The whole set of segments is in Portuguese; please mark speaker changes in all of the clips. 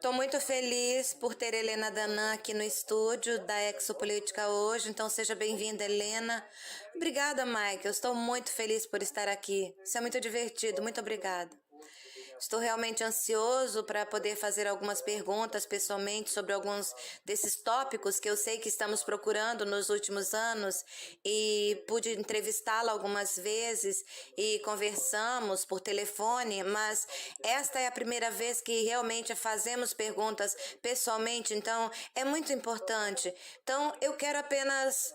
Speaker 1: Estou muito feliz por ter Helena Danan aqui no estúdio da Exopolítica hoje, então seja bem-vinda, Helena. Obrigada, Mike. Eu estou muito feliz por estar aqui. Isso é muito divertido. Muito obrigada. Estou realmente ansioso para poder fazer algumas perguntas pessoalmente sobre alguns desses tópicos que eu sei que estamos procurando nos últimos anos e pude entrevistá-la algumas vezes e conversamos por telefone, mas esta é a primeira vez que realmente fazemos perguntas pessoalmente, então é muito importante. Então eu quero apenas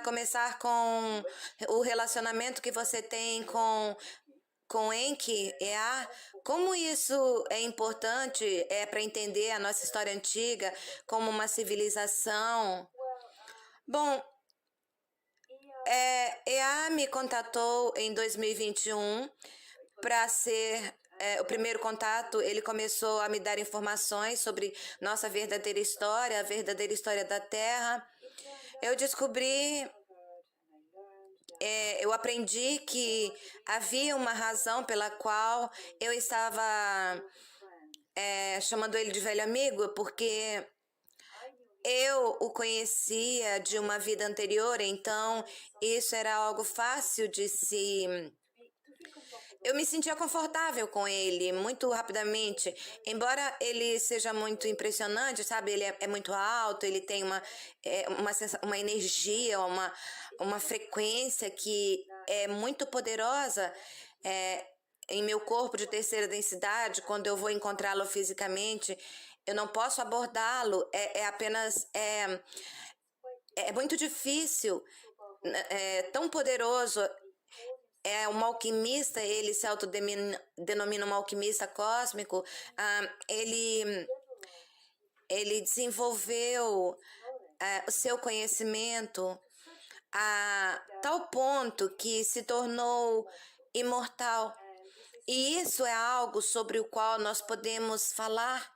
Speaker 1: começar com o relacionamento que você tem com Enki, como isso é importante para entender a nossa história antiga como uma civilização. Bom, EA me contatou em 2021 para ser o primeiro contato. Ele começou a me dar informações sobre nossa verdadeira história, a verdadeira história da Terra. Eu descobri eu aprendi que havia uma razão pela qual eu estava chamando ele de velho amigo, porque eu o conhecia de uma vida anterior, então isso era algo fácil de se... Eu me sentia confortável com ele muito rapidamente, embora ele seja muito impressionante, sabe? Ele é muito alto, ele tem uma energia, uma frequência que é muito poderosa em meu corpo de terceira densidade. Quando eu vou encontrá-lo fisicamente, eu não posso abordá-lo, é muito difícil, é tão poderoso. É um alquimista, ele se autodenomina um alquimista cósmico. Ele desenvolveu o seu conhecimento a tal ponto que se tornou imortal. E isso é algo sobre o qual nós podemos falar.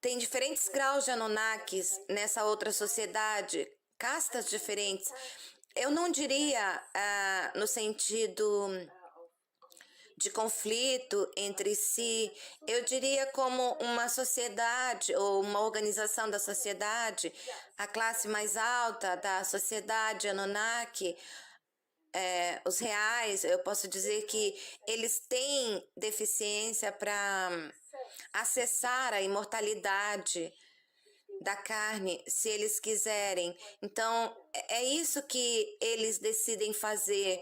Speaker 1: Tem diferentes graus de Anunnakis nessa outra sociedade, castas diferentes. Eu não diria no sentido de conflito entre si, eu diria como uma sociedade ou uma organização da sociedade, a classe mais alta da sociedade Anunnaki, os reais. Eu posso dizer que eles têm deficiência para acessar a imortalidade da carne, se eles quiserem. Então, é isso que eles decidem fazer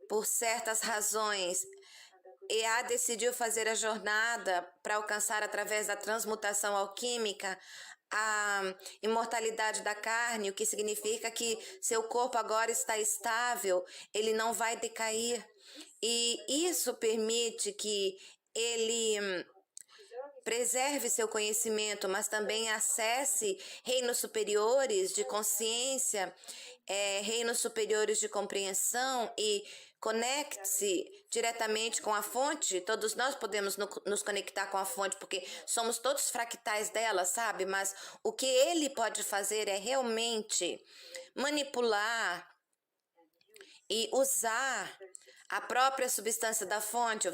Speaker 1: por certas razões. EA decidiu fazer a jornada para alcançar, através da transmutação alquímica, a imortalidade da carne, o que significa que seu corpo agora está estável, ele não vai decair. E isso permite que ele preserve seu conhecimento, mas também acesse reinos superiores de consciência, reinos superiores de compreensão, e conecte-se diretamente com a fonte. Todos nós podemos nos conectar com a fonte, porque somos todos fractais dela, sabe? Mas o que ele pode fazer é realmente manipular e usar a própria substância da fonte.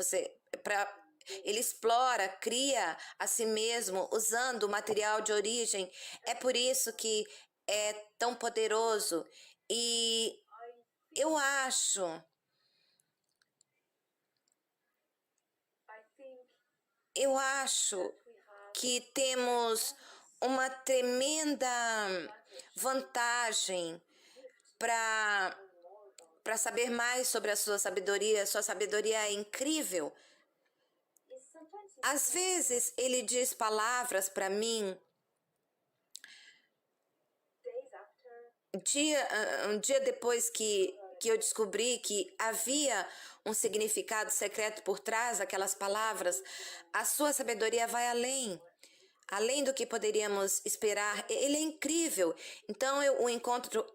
Speaker 1: Ele explora, cria a si mesmo usando o material de origem. É por isso que é tão poderoso. E eu acho que temos uma tremenda vantagem para saber mais sobre a sua sabedoria. Sua sabedoria é incrível. Às vezes ele diz palavras para mim um dia depois que eu descobri que havia um significado secreto por trás daquelas palavras. A sua sabedoria vai além do que poderíamos esperar. Ele é incrível. Então eu o encontro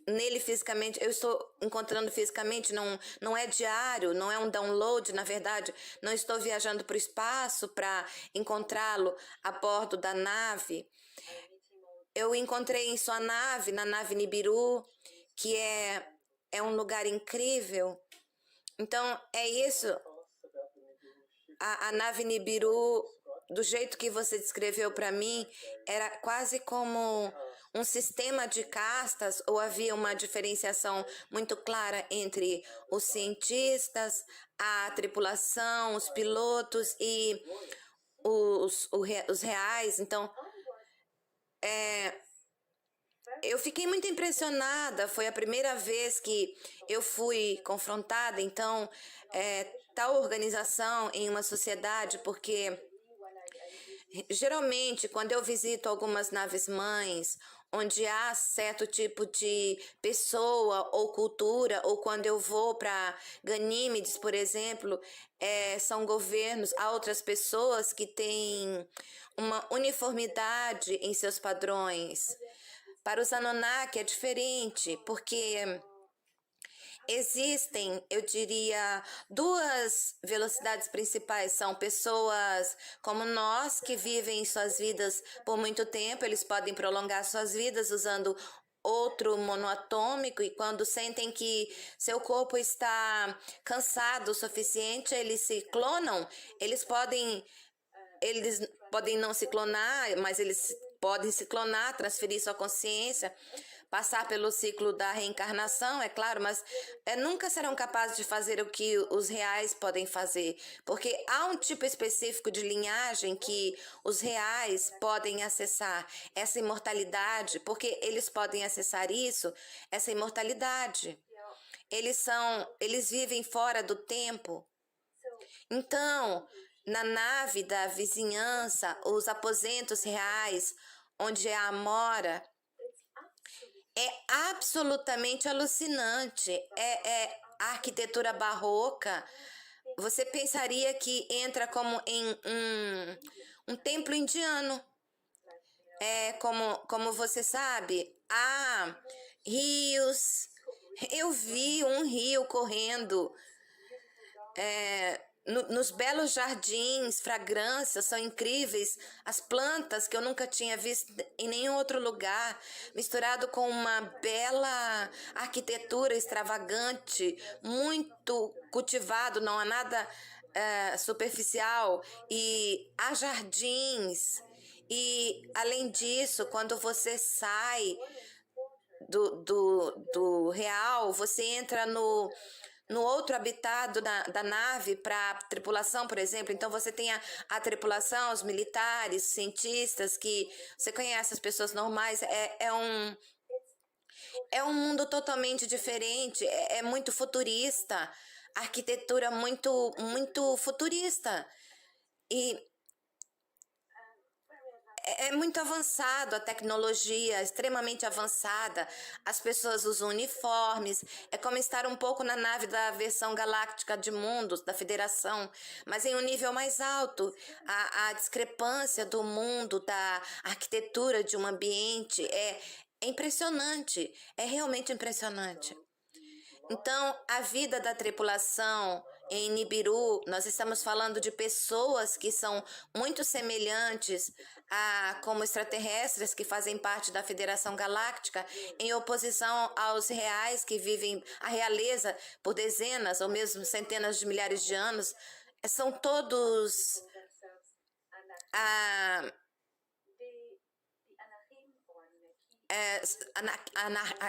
Speaker 1: nele fisicamente, eu estou encontrando fisicamente, não é diário, não é um download, na verdade. Não estou viajando para o espaço para encontrá-lo a bordo da nave. Eu encontrei em sua nave, na nave Nibiru, que é um lugar incrível. Então, é isso. a nave Nibiru, do jeito que você descreveu para mim, era quase como um sistema de castas, ou havia uma diferenciação muito clara entre os cientistas, a tripulação, os pilotos e os reais. Então, eu fiquei muito impressionada. Foi a primeira vez que eu fui confrontada, então, tal organização em uma sociedade, porque geralmente, quando eu visito algumas naves-mães, onde há certo tipo de pessoa ou cultura, ou quando eu vou para Ganímedes, por exemplo, são governos, há outras pessoas que têm uma uniformidade em seus padrões. Para os Anunnaki é diferente, porque existem, eu diria, duas velocidades principais. São pessoas como nós que vivem suas vidas por muito tempo, eles podem prolongar suas vidas usando outro monoatômico, e quando sentem que seu corpo está cansado o suficiente, eles se clonam. Eles podem não se clonar, mas eles podem se clonar, transferir sua consciência, passar pelo ciclo da reencarnação, é claro, mas nunca serão capazes de fazer o que os reais podem fazer, porque há um tipo específico de linhagem que os reais podem acessar, essa imortalidade, porque eles podem acessar isso, essa imortalidade. Eles vivem fora do tempo. Então, na nave da vizinhança, os aposentos reais, onde é a mora, é absolutamente alucinante. É a arquitetura barroca. Você pensaria que entra como em um templo indiano. Como você sabe, há rios. Eu vi um rio correndo. Nos belos jardins, fragrâncias são incríveis, as plantas que eu nunca tinha visto em nenhum outro lugar, misturado com uma bela arquitetura extravagante, muito cultivado, não há nada superficial, e há jardins. E além disso, quando você sai do real, você entra no outro habitado da nave para tripulação, por exemplo. Então você tem a tripulação, os militares, os cientistas, que você conhece, as pessoas normais. É um mundo totalmente diferente, é muito futurista, arquitetura muito, muito futurista. E é muito avançado, a tecnologia é extremamente avançada, as pessoas usam uniformes, é como estar um pouco na nave da versão galáctica de mundos, da Federação, mas em um nível mais alto. A discrepância do mundo, da arquitetura de um ambiente é impressionante, é realmente impressionante. Então, a vida da tripulação em Nibiru, nós estamos falando de pessoas que são muito semelhantes a como extraterrestres que fazem parte da Federação Galáctica, em oposição aos reais que vivem a realeza por dezenas ou mesmo centenas de milhares de anos. São todos ah,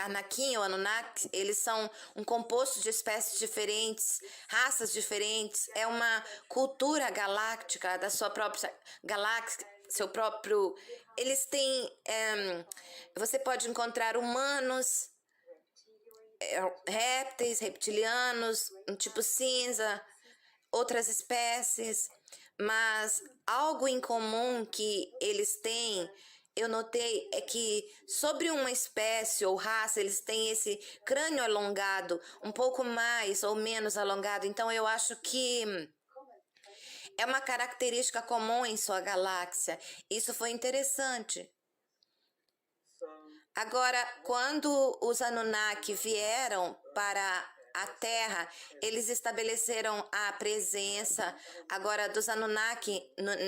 Speaker 1: Anakin ou Anunnaki, eles são um composto de espécies diferentes, raças diferentes, é uma cultura galáctica da sua própria galáxia, seu próprio. Eles têm. Você pode encontrar humanos, répteis, reptilianos, um tipo cinza, outras espécies, mas algo em comum que eles têm, eu notei, é que sobre uma espécie ou raça eles têm esse crânio alongado, um pouco mais ou menos alongado. Então eu acho que é uma característica comum em sua galáxia. Isso foi interessante. Agora, quando os Anunnaki vieram para a terra, eles estabeleceram a presença agora dos Anunnaki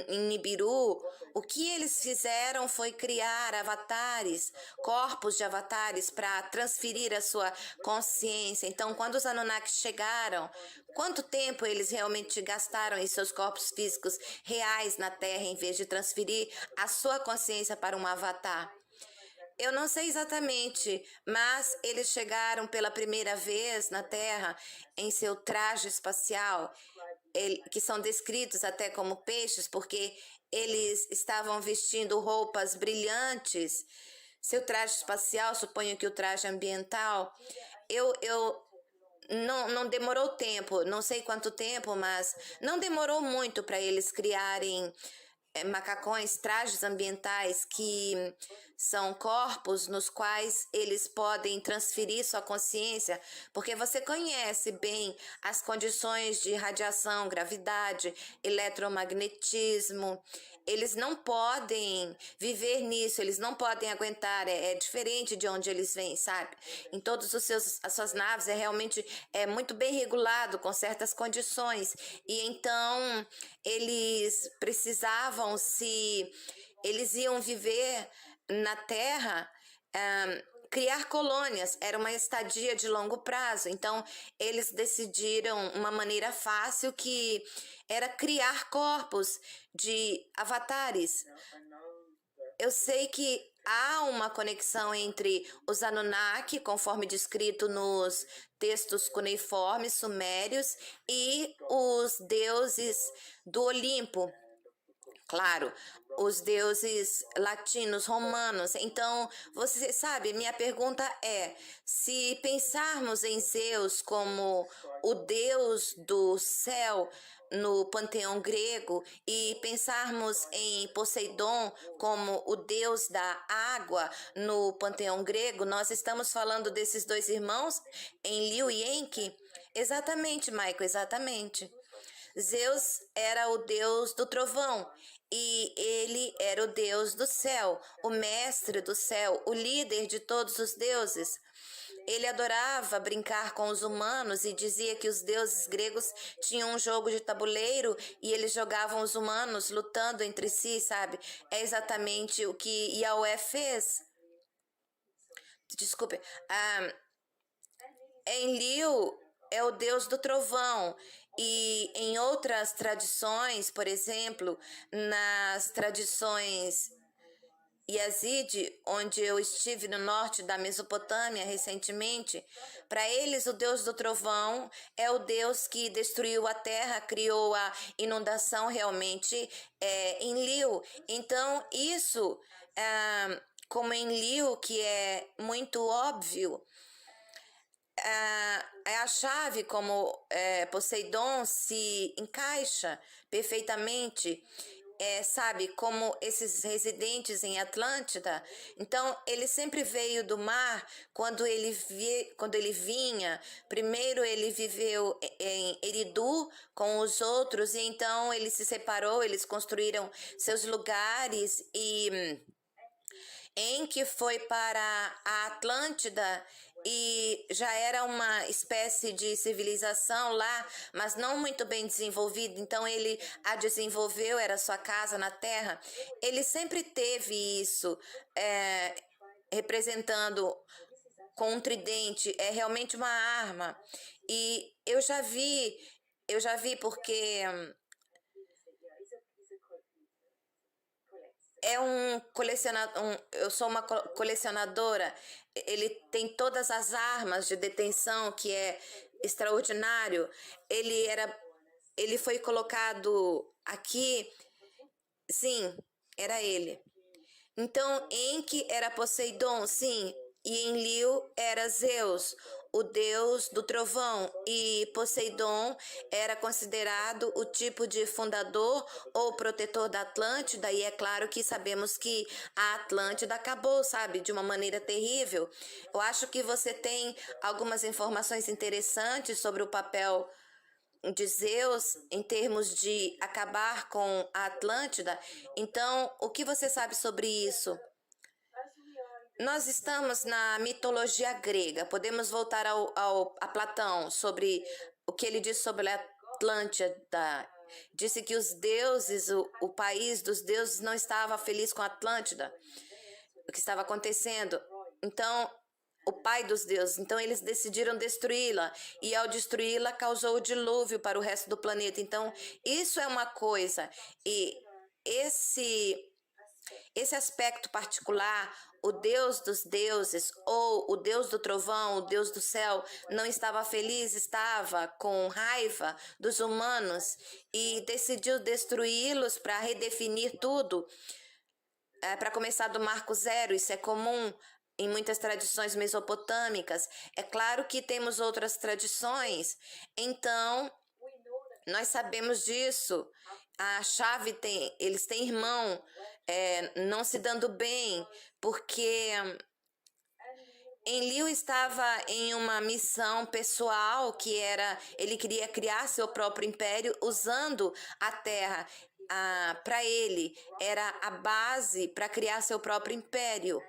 Speaker 1: em Nibiru. O que eles fizeram foi criar avatares, corpos de avatares para transferir a sua consciência. Então, quando os Anunnaki chegaram, quanto tempo eles realmente gastaram em seus corpos físicos reais na Terra em vez de transferir a sua consciência para um avatar? Eu não sei exatamente, mas eles chegaram pela primeira vez na Terra em seu traje espacial, que são descritos até como peixes, porque eles estavam vestindo roupas brilhantes. Seu traje espacial, suponho que o traje ambiental, eu não demorou tempo, não sei quanto tempo, mas não demorou muito para eles criarem macacões, trajes ambientais que são corpos nos quais eles podem transferir sua consciência, porque você conhece bem as condições de radiação, gravidade, eletromagnetismo. Eles não podem viver nisso, eles não podem aguentar, é diferente de onde eles vêm, sabe? Em todos as suas naves é muito bem regulado com certas condições, e então eles precisavam, se eles iam viver na Terra, criar colônias, era uma estadia de longo prazo. Então eles decidiram uma maneira fácil, que era criar corpos de avatares. Eu sei que há uma conexão entre os Anunnaki, conforme descrito nos textos cuneiformes sumérios, e os deuses do Olimpo. Claro, os deuses latinos, romanos. Então, você sabe, minha pergunta é: se pensarmos em Zeus como o deus do céu no panteão grego, e pensarmos em Poseidon como o deus da água no panteão grego, nós estamos falando desses dois irmãos, Enlil e Enki? Exatamente, Michael, exatamente. Zeus era o deus do trovão, e ele era o deus do céu, o mestre do céu, o líder de todos os deuses. Ele adorava brincar com os humanos e dizia que os deuses gregos tinham um jogo de tabuleiro e eles jogavam os humanos lutando entre si, sabe? É exatamente o que Yahweh fez. Desculpe. Enlil é o deus do trovão. E em outras tradições, por exemplo, nas tradições Yazidi, onde eu estive no norte da Mesopotâmia recentemente, para eles o deus do trovão é o deus que destruiu a terra, criou a inundação, realmente Enlil. Então isso, como Enlil, que é muito óbvio, é a chave, como Poseidon se encaixa perfeitamente, sabe, como esses residentes em Atlântida. Então ele sempre veio do mar. Quando ele vinha, primeiro ele viveu em Eridu com os outros, e então ele se separou, eles construíram seus lugares, e em que foi para a Atlântida, e já era uma espécie de civilização lá, mas não muito bem desenvolvida. Então ele a desenvolveu, era sua casa na Terra. Ele sempre teve isso, representando com um tridente, é realmente uma arma. E eu já vi porque é um colecionador, eu sou uma colecionadora. Ele tem todas as armas de detenção, que é extraordinário. Ele foi colocado aqui, sim, era ele. Então, Enki era Poseidon, sim, e Enlil era Zeus, o deus do trovão, e Poseidon era considerado o tipo de fundador ou protetor da Atlântida, e é claro que sabemos que a Atlântida acabou, sabe, de uma maneira terrível. Eu acho que você tem algumas informações interessantes sobre o papel de Zeus em termos de acabar com a Atlântida. Então, o que você sabe sobre isso? Nós estamos na mitologia grega. Podemos voltar a Platão sobre o que ele disse sobre a Atlântida. Disse que os deuses, o país dos deuses não estava feliz com a Atlântida, o que estava acontecendo. Então, o pai dos deuses, então eles decidiram destruí-la, e ao destruí-la causou o dilúvio para o resto do planeta. Então, isso é uma coisa, e esse aspecto particular, o Deus dos deuses, ou o Deus do trovão, o Deus do céu, não estava feliz, estava com raiva dos humanos e decidiu destruí-los para redefinir tudo, para começar do marco zero. Isso é comum em muitas tradições mesopotâmicas. É claro que temos outras tradições, então nós sabemos disso. A chave tem, eles têm irmão, não se dando bem, porque Enlil estava em uma missão pessoal que era, ele queria criar seu próprio império usando a terra. Para ele era a base para criar seu próprio império.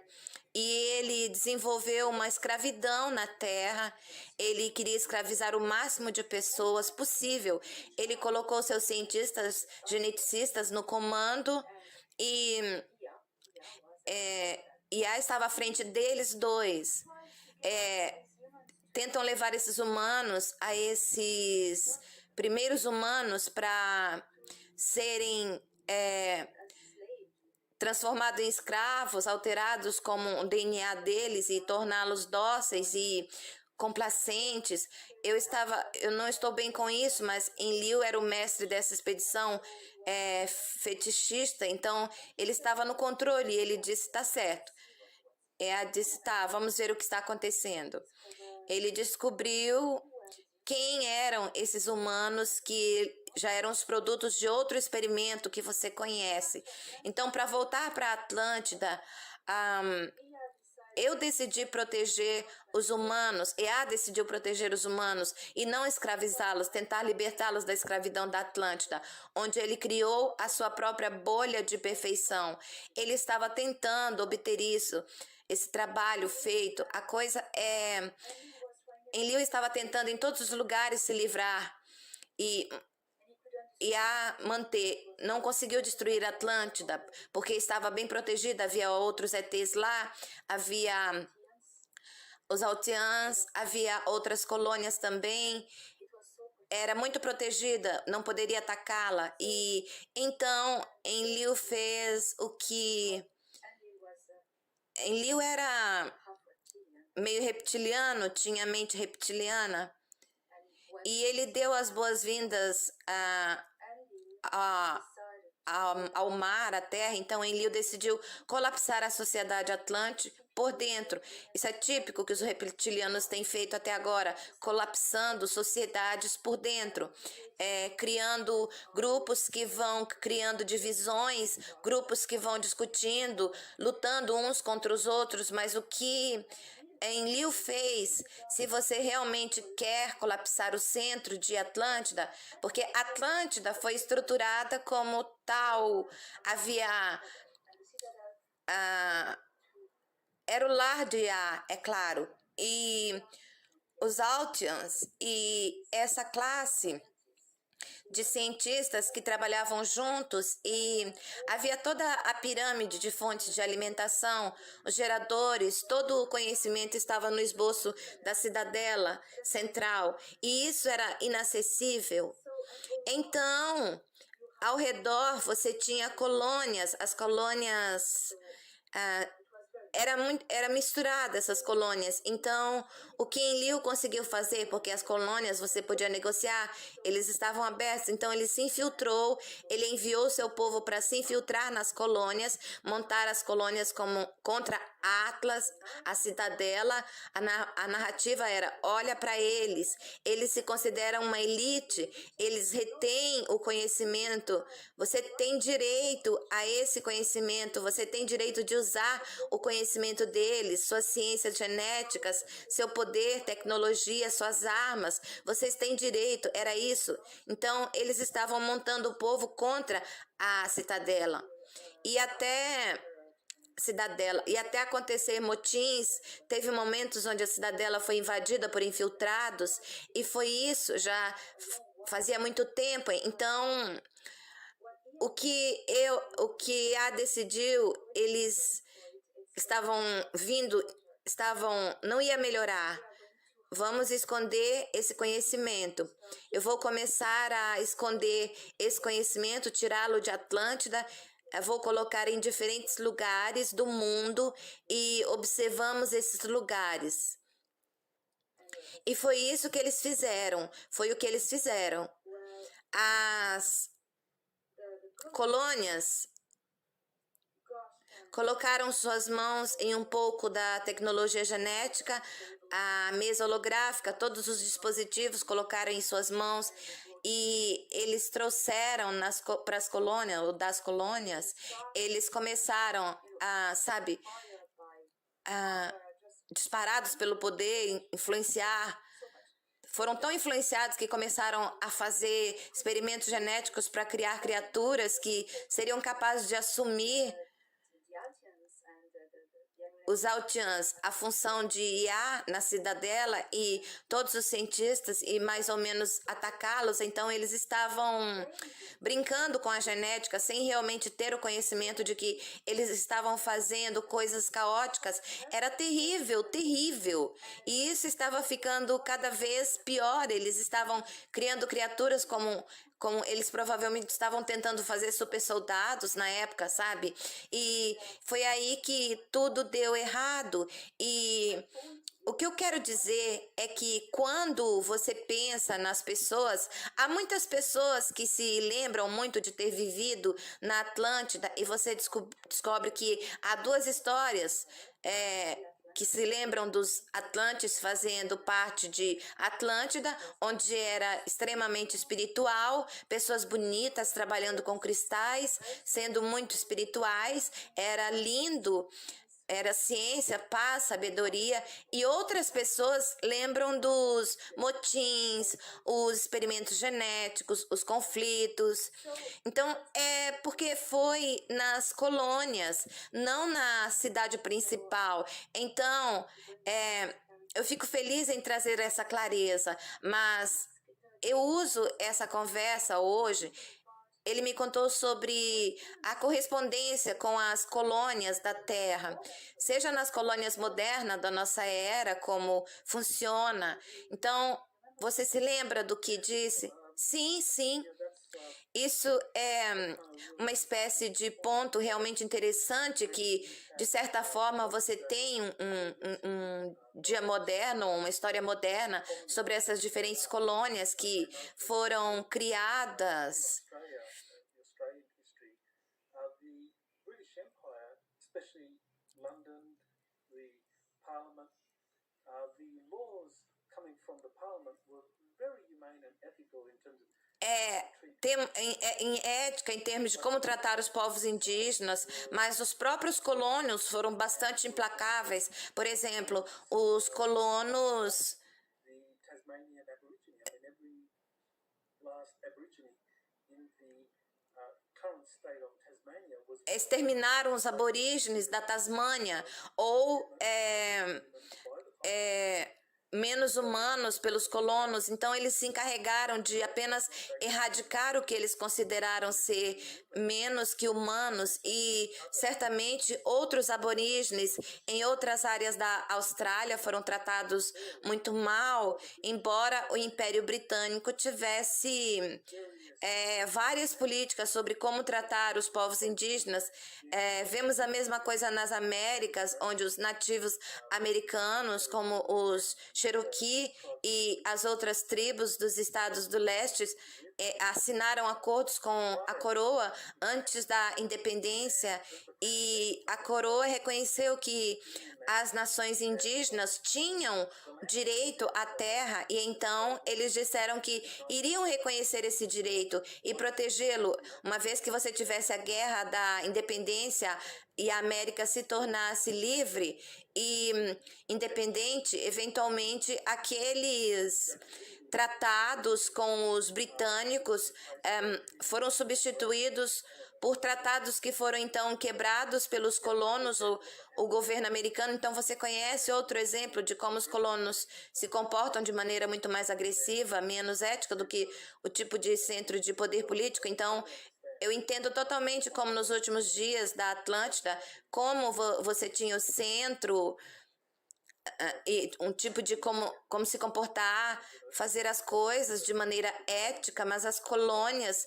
Speaker 1: E ele desenvolveu uma escravidão na terra. Ele queria escravizar o máximo de pessoas possível. Ele colocou seus cientistas geneticistas no comando e Iá estava à frente deles dois. Tentam levar esses humanos, a esses primeiros humanos, para serem transformados em escravos, alterados como o DNA deles e torná-los dóceis e complacentes. Eu não estou bem com isso, mas Enlil era o mestre dessa expedição fetichista, então ele estava no controle e ele disse, tá certo. Disse, tá, vamos ver o que está acontecendo. Ele descobriu quem eram esses humanos que já eram os produtos de outro experimento que você conhece. Então, para voltar para a Atlântida, eu decidi proteger os humanos, Ea decidiu proteger os humanos e não escravizá-los, tentar libertá-los da escravidão da Atlântida, onde ele criou a sua própria bolha de perfeição. Ele estava tentando obter isso, esse trabalho feito. A coisa é... Enlil estava tentando em todos os lugares se livrar e a manter, não conseguiu destruir a Atlântida, porque estava bem protegida, havia outros ETs lá, havia os Altians, havia outras colônias também, era muito protegida, não poderia atacá-la, e então Enlil fez o que... Enlil era meio reptiliano, tinha mente reptiliana, e ele deu as boas-vindas ao mar, à terra. Então Enlil decidiu colapsar a sociedade Atlante por dentro. Isso é típico que os reptilianos têm feito até agora, colapsando sociedades por dentro, criando grupos que vão criando divisões, grupos que vão discutindo, lutando uns contra os outros, mas o que Enlil fez, se você realmente quer colapsar o centro de Atlântida, porque Atlântida foi estruturada como tal, havia... era o lar de Ea, é claro, e os Altians e essa classe de cientistas que trabalhavam juntos, e havia toda a pirâmide de fontes de alimentação, os geradores, todo o conhecimento estava no esboço da cidadela central, e isso era inacessível. Então, ao redor você tinha colônias, as colônias... era misturada essas colônias. Então, o que Enlil conseguiu fazer, porque as colônias você podia negociar, eles estavam abertos, então ele se infiltrou, ele enviou seu povo para se infiltrar nas colônias, montar as colônias como contra Atlas, a cidadela. A narrativa era, olha para eles se consideram uma elite, eles retêm o conhecimento, você tem direito a esse conhecimento, você tem direito de usar o conhecimento deles, suas ciências genéticas, seu poder, tecnologia, suas armas, vocês têm direito, era isso. Então, eles estavam montando o povo contra a cidadela. E até cidadela e até acontecer motins, teve momentos onde a cidadela foi invadida por infiltrados e foi isso já fazia muito tempo. Então, o que a decidiu, eles estavam vindo, não ia melhorar. Vamos esconder esse conhecimento. Eu vou começar a esconder esse conhecimento, tirá-lo de Atlântida. Eu vou colocar em diferentes lugares do mundo e observamos esses lugares. E foi isso que eles fizeram. Foi o que eles fizeram. As colônias colocaram suas mãos em um pouco da tecnologia genética, a mesa holográfica, todos os dispositivos colocaram em suas mãos e eles trouxeram para as colônias, ou das colônias, eles começaram a, sabe, disparados pelo poder, influenciar. Foram tão influenciados que começaram a fazer experimentos genéticos para criar criaturas que seriam capazes de assumir os Altians, a função de IA na cidadela e todos os cientistas e mais ou menos atacá-los. Então eles estavam brincando com a genética sem realmente ter o conhecimento de que eles estavam fazendo coisas caóticas. Era terrível, terrível. E isso estava ficando cada vez pior. Eles estavam criando criaturas como eles provavelmente estavam tentando fazer super soldados na época, sabe? E foi aí que tudo deu errado. E o que eu quero dizer é que quando você pensa nas pessoas, há muitas pessoas que se lembram muito de ter vivido na Atlântida e você descobre que há duas histórias que se lembram dos Atlantes fazendo parte de Atlântida, onde era extremamente espiritual, pessoas bonitas trabalhando com cristais, sendo muito espirituais, era lindo. Era ciência, paz, sabedoria, e outras pessoas lembram dos motins, os experimentos genéticos, os conflitos. Então, é porque foi nas colônias, não na cidade principal. Então, eu fico feliz em trazer essa clareza, mas eu uso essa conversa hoje. Ele me contou sobre a correspondência com as colônias da Terra, seja nas colônias modernas da nossa era, como funciona. Então, você se lembra do que disse? Sim, sim. Isso é uma espécie de ponto realmente interessante que, de certa forma, você tem um dia moderno, uma história moderna sobre essas diferentes colônias que foram criadas. Em ética, em termos de como tratar os povos indígenas, mas os próprios colonos foram bastante implacáveis. Por exemplo, os colonos exterminaram os aborígenes da Tasmânia ou menos humanos pelos colonos, então eles se encarregaram de apenas erradicar o que eles consideraram ser menos que humanos e certamente outros aborígenes em outras áreas da Austrália foram tratados muito mal, embora o Império Britânico tivesse várias políticas sobre como tratar os povos indígenas. Vemos a mesma coisa nas Américas, onde os nativos americanos, como os Cherokee e as outras tribos dos estados do leste, assinaram acordos com a coroa antes da independência e a coroa reconheceu que as nações indígenas tinham direito à terra e então eles disseram que iriam reconhecer esse direito e protegê-lo, uma vez que você tivesse a guerra da independência e a América se tornasse livre e independente, eventualmente aqueles tratados com os britânicos foram substituídos por tratados que foram então quebrados pelos colonos, o governo americano. Então você conhece outro exemplo de como os colonos se comportam de maneira muito mais agressiva, menos ética do que o tipo de centro de poder político. Então eu entendo totalmente como nos últimos dias da Atlântida, como você tinha o centro e um tipo de como se comportar, fazer as coisas de maneira ética, mas as colônias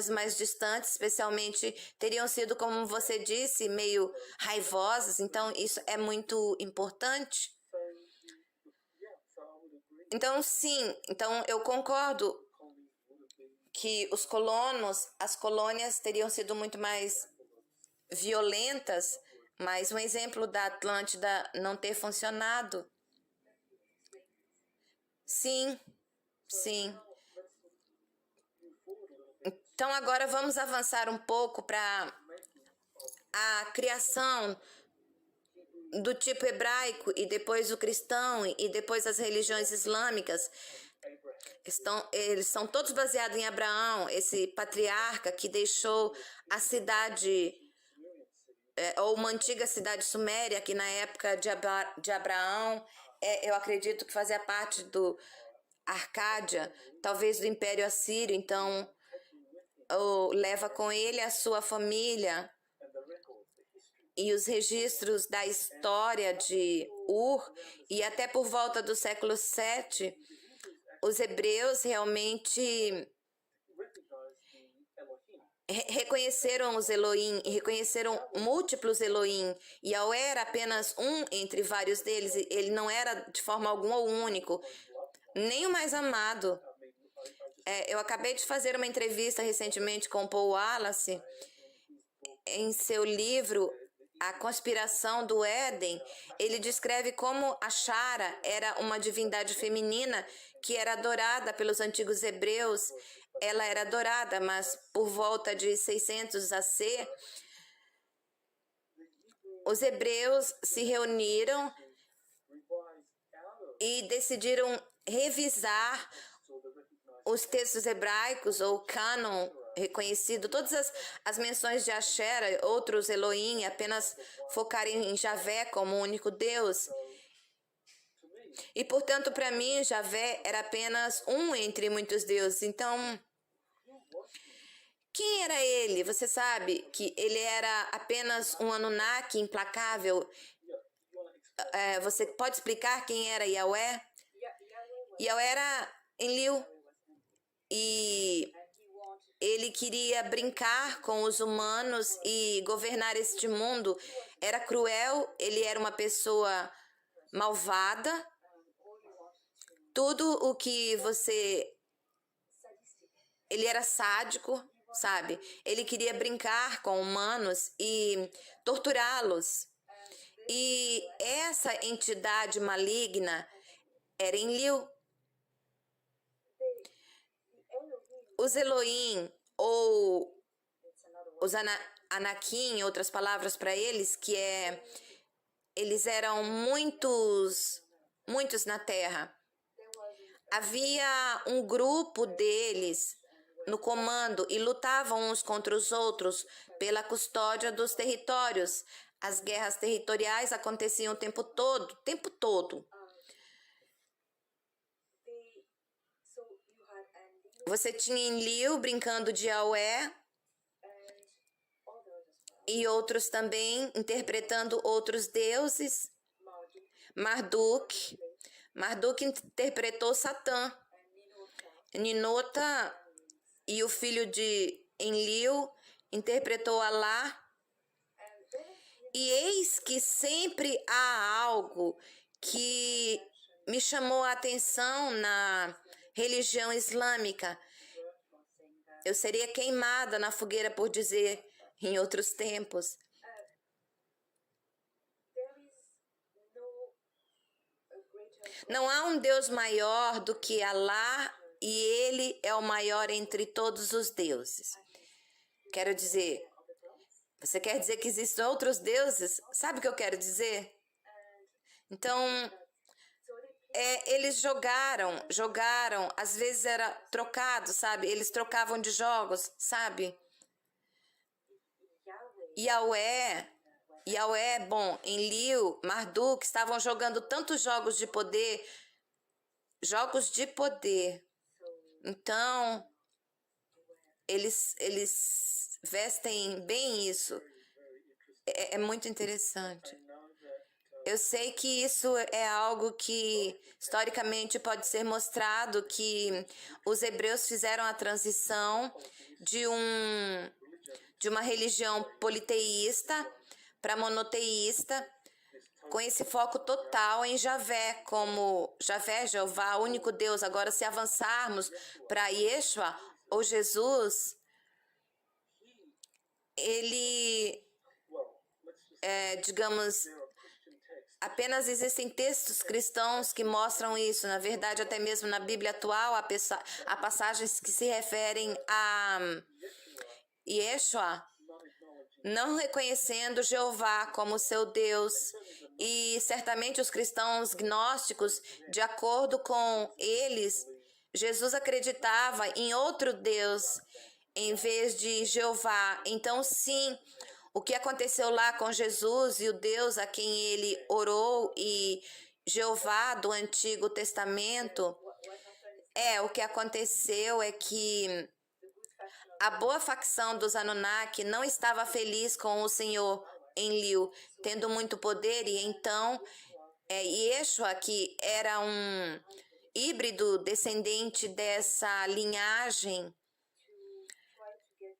Speaker 1: mais distantes, especialmente, teriam sido, como você disse, meio raivosas. Então, isso é muito importante. Então, sim, então eu concordo que as colônias teriam sido muito mais violentas, mas um exemplo da Atlântida não ter funcionado. Sim, sim. Então agora vamos avançar um pouco para a criação do tipo hebraico e depois o cristão e depois as religiões islâmicas. Eles são todos baseados em Abraão, esse patriarca que deixou a cidade ou uma antiga cidade suméria, que na época de Abraão, eu acredito que fazia parte do Arcádia, talvez do Império Assírio. Então leva com ele a sua família e os registros da história de Ur, e até por volta do século 7, os hebreus realmente reconheceram os Elohim, reconheceram múltiplos Elohim. Yahweh era apenas um entre vários deles, ele não era de forma alguma o único, nem o mais amado. Eu acabei de fazer uma entrevista recentemente com Paul Wallace, em seu livro A Conspiração do Éden. Ele descreve como a Shara era uma divindade feminina que era adorada pelos antigos hebreus. Ela era adorada, mas por volta de 600 AC, os hebreus se reuniram e decidiram revisar os textos hebraicos, ou cânon reconhecido, todas as menções de Asherah, outros Elohim, apenas focarem em Javé como o único Deus. E, portanto, para mim, Javé era apenas um entre muitos deuses. Então, quem era ele? Você sabe que ele era apenas um Anunnaki implacável? Você pode explicar quem era Yahweh? Yahweh era Enlil. E ele queria brincar com os humanos e governar este mundo. Era cruel, ele era uma pessoa malvada. Tudo o que ele era sádico, sabe? Ele queria brincar com humanos e torturá-los. E essa entidade maligna era Enlil. Os Elohim, ou os Anakim, em outras palavras para eles, eles eram muitos na Terra. Havia um grupo deles no comando e lutavam uns contra os outros pela custódia dos territórios. As guerras territoriais aconteciam o tempo todo. Você tinha Enlil brincando de Yahweh e outros também interpretando outros deuses. Marduk interpretou Satã. Ninota e o filho de Enlil interpretou Alá. E eis que sempre há algo que me chamou a atenção na religião islâmica. Eu seria queimada na fogueira por dizer em outros tempos. Não há um Deus maior do que Alá, e ele é o maior entre todos os deuses. Quero dizer, você quer dizer que existem outros deuses? Sabe o que eu quero dizer? Então, eles jogaram, às vezes era trocado, sabe? Eles trocavam de jogos, sabe? Yahweh, bom, Enlil, Marduk estavam jogando tantos jogos de poder. Então, eles vestem bem isso. É muito interessante. Eu sei que isso é algo que historicamente pode ser mostrado, que os hebreus fizeram a transição de uma religião politeísta para monoteísta, com esse foco total em Javé, como Javé, Jeová, único Deus. Agora, se avançarmos para Yeshua ou Jesus, ele, digamos, apenas existem textos cristãos que mostram isso. Na verdade, até mesmo na Bíblia atual, há passagens que se referem a Yeshua não reconhecendo Jeová como seu Deus. E certamente os cristãos gnósticos, de acordo com eles, Jesus acreditava em outro Deus em vez de Jeová. Então, sim, o que aconteceu lá com Jesus e o Deus a quem ele orou e Jeová do Antigo Testamento, o que aconteceu é que a boa facção dos Anunnaki não estava feliz com o Senhor Enlil, tendo muito poder, e então Yeshua, que era um híbrido descendente dessa linhagem,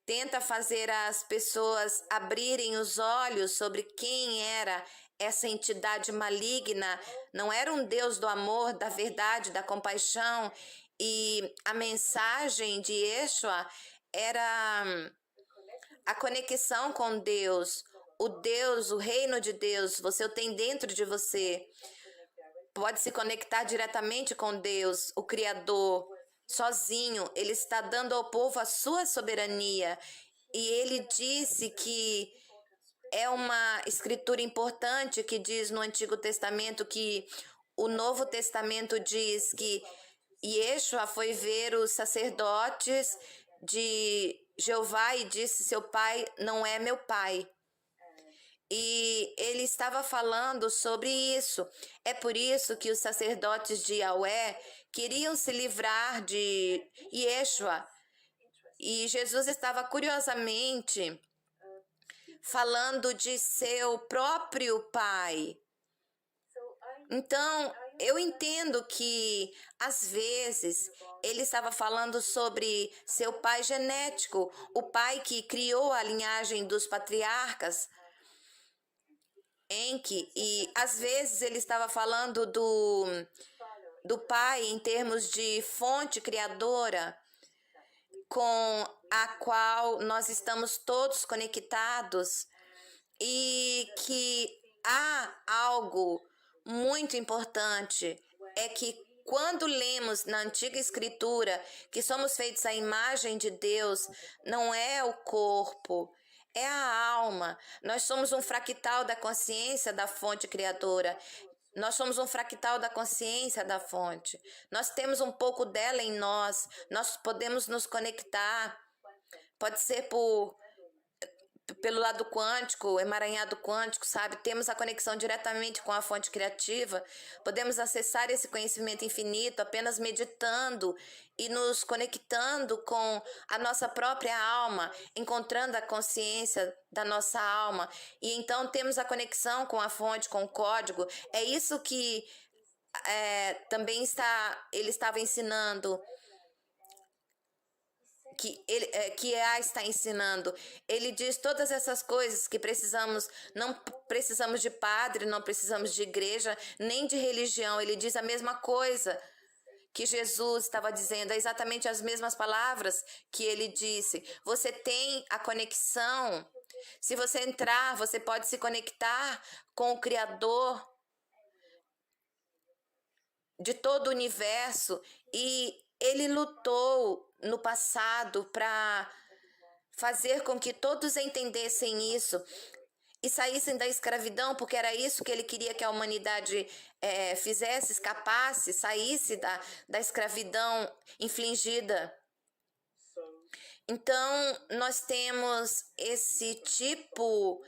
Speaker 1: tenta fazer as pessoas abrirem os olhos sobre quem era essa entidade maligna. Não era um Deus do amor, da verdade, da compaixão, e a mensagem de Yeshua era a conexão com Deus, o reino de Deus, você o tem dentro de você. Pode se conectar diretamente com Deus, o Criador, sozinho. Ele está dando ao povo a sua soberania. E ele disse que é uma escritura importante que diz no Antigo Testamento que o Novo Testamento diz que Yeshua foi ver os sacerdotes de Jeová e disse: seu pai não é meu pai. E ele estava falando sobre isso. É por isso que os sacerdotes de Yahweh queriam se livrar de Yeshua. E Jesus estava curiosamente falando de seu próprio pai. Então, eu entendo que, às vezes, ele estava falando sobre seu pai genético, o pai que criou a linhagem dos patriarcas, e às vezes ele estava falando do pai em termos de fonte criadora, com a qual nós estamos todos conectados, e que há algo muito importante, é que quando lemos na Antiga Escritura que somos feitos à imagem de Deus, não é o corpo, é a alma. Nós somos um fractal da consciência da fonte criadora. Nós somos um fractal da consciência da fonte. Nós temos um pouco dela em nós. Nós podemos nos conectar. Pode ser pelo lado quântico, emaranhado quântico, sabe? Temos a conexão diretamente com a fonte criativa. Podemos acessar esse conhecimento infinito apenas meditando e nos conectando com a nossa própria alma, encontrando a consciência da nossa alma. E então temos a conexão com a fonte, com o código. É isso que também ele estava ensinando, que EA está ensinando. Ele diz todas essas coisas que não precisamos de padre, não precisamos de igreja, nem de religião. Ele diz a mesma coisa que Jesus estava dizendo, é exatamente as mesmas palavras que ele disse. Você tem a conexão. Se você entrar, você pode se conectar com o Criador de todo o universo, e ele lutou no passado para fazer com que todos entendessem isso e saíssem da escravidão, porque era isso que ele queria que a humanidade fizesse, escapasse, saísse da escravidão infligida. Então, nós temos esse tipo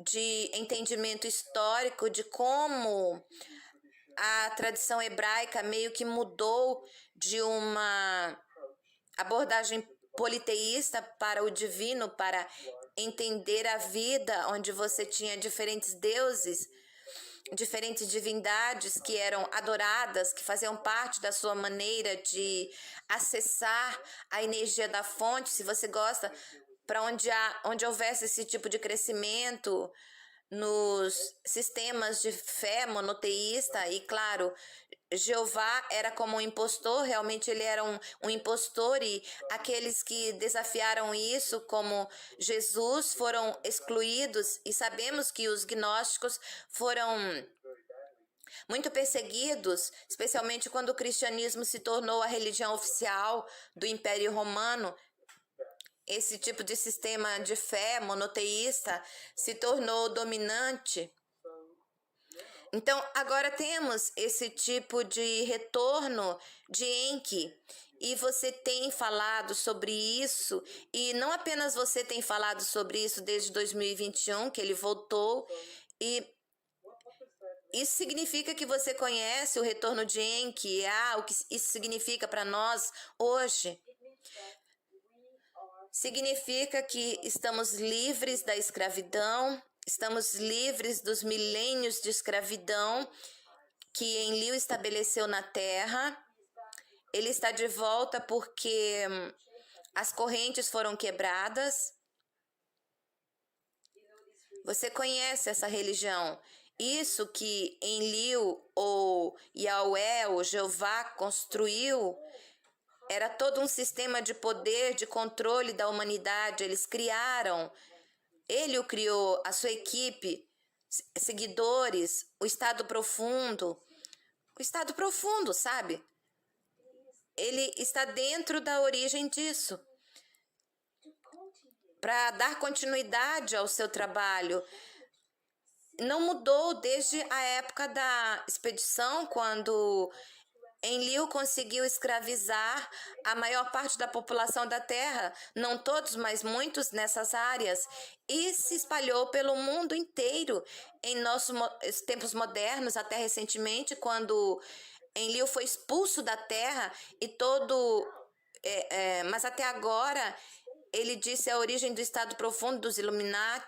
Speaker 1: de entendimento histórico de como a tradição hebraica meio que mudou de uma abordagem politeísta para o divino, para entender a vida, onde você tinha diferentes deuses, diferentes divindades que eram adoradas, que faziam parte da sua maneira de acessar a energia da fonte. Se você gosta, para onde houvesse esse tipo de crescimento nos sistemas de fé monoteísta, e claro, Jeová era como um impostor, realmente ele era um impostor, e aqueles que desafiaram isso, como Jesus, foram excluídos, e sabemos que os gnósticos foram muito perseguidos, especialmente quando o cristianismo se tornou a religião oficial do Império Romano. Esse tipo de sistema de fé monoteísta se tornou dominante. Então, agora temos esse tipo de retorno de Enki, e você tem falado sobre isso, e não apenas você tem falado sobre isso desde 2021, que ele voltou, e isso significa que você conhece o retorno de Enki, o que isso significa para nós hoje. Significa que estamos livres da escravidão, estamos livres dos milênios de escravidão que Enlil estabeleceu na Terra. Ele está de volta porque as correntes foram quebradas. Você conhece essa religião. Isso que Enlil ou Yahweh ou Jeová construiu era todo um sistema de poder, de controle da humanidade. Eles criaram, ele o criou, a sua equipe, seguidores, o estado profundo. O estado profundo, sabe? Ele está dentro da origem disso. Para dar continuidade ao seu trabalho. Não mudou desde a época da expedição, quando Enlil conseguiu escravizar a maior parte da população da Terra, não todos, mas muitos nessas áreas, e se espalhou pelo mundo inteiro em nossos tempos modernos, até recentemente, quando Enlil foi expulso da Terra e mas até agora ele disse a origem do estado profundo dos Illuminati,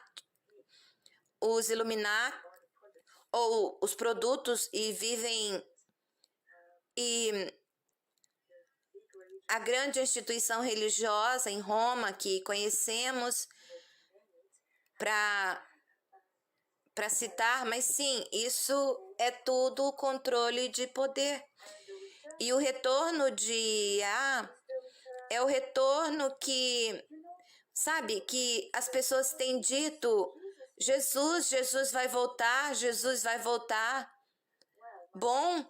Speaker 1: ou os produtos, e vivem. E a grande instituição religiosa em Roma que conhecemos, para citar, mas sim, isso é tudo controle de poder. E o retorno de é o retorno que, sabe, que as pessoas têm dito: Jesus vai voltar, Jesus vai voltar. Bom,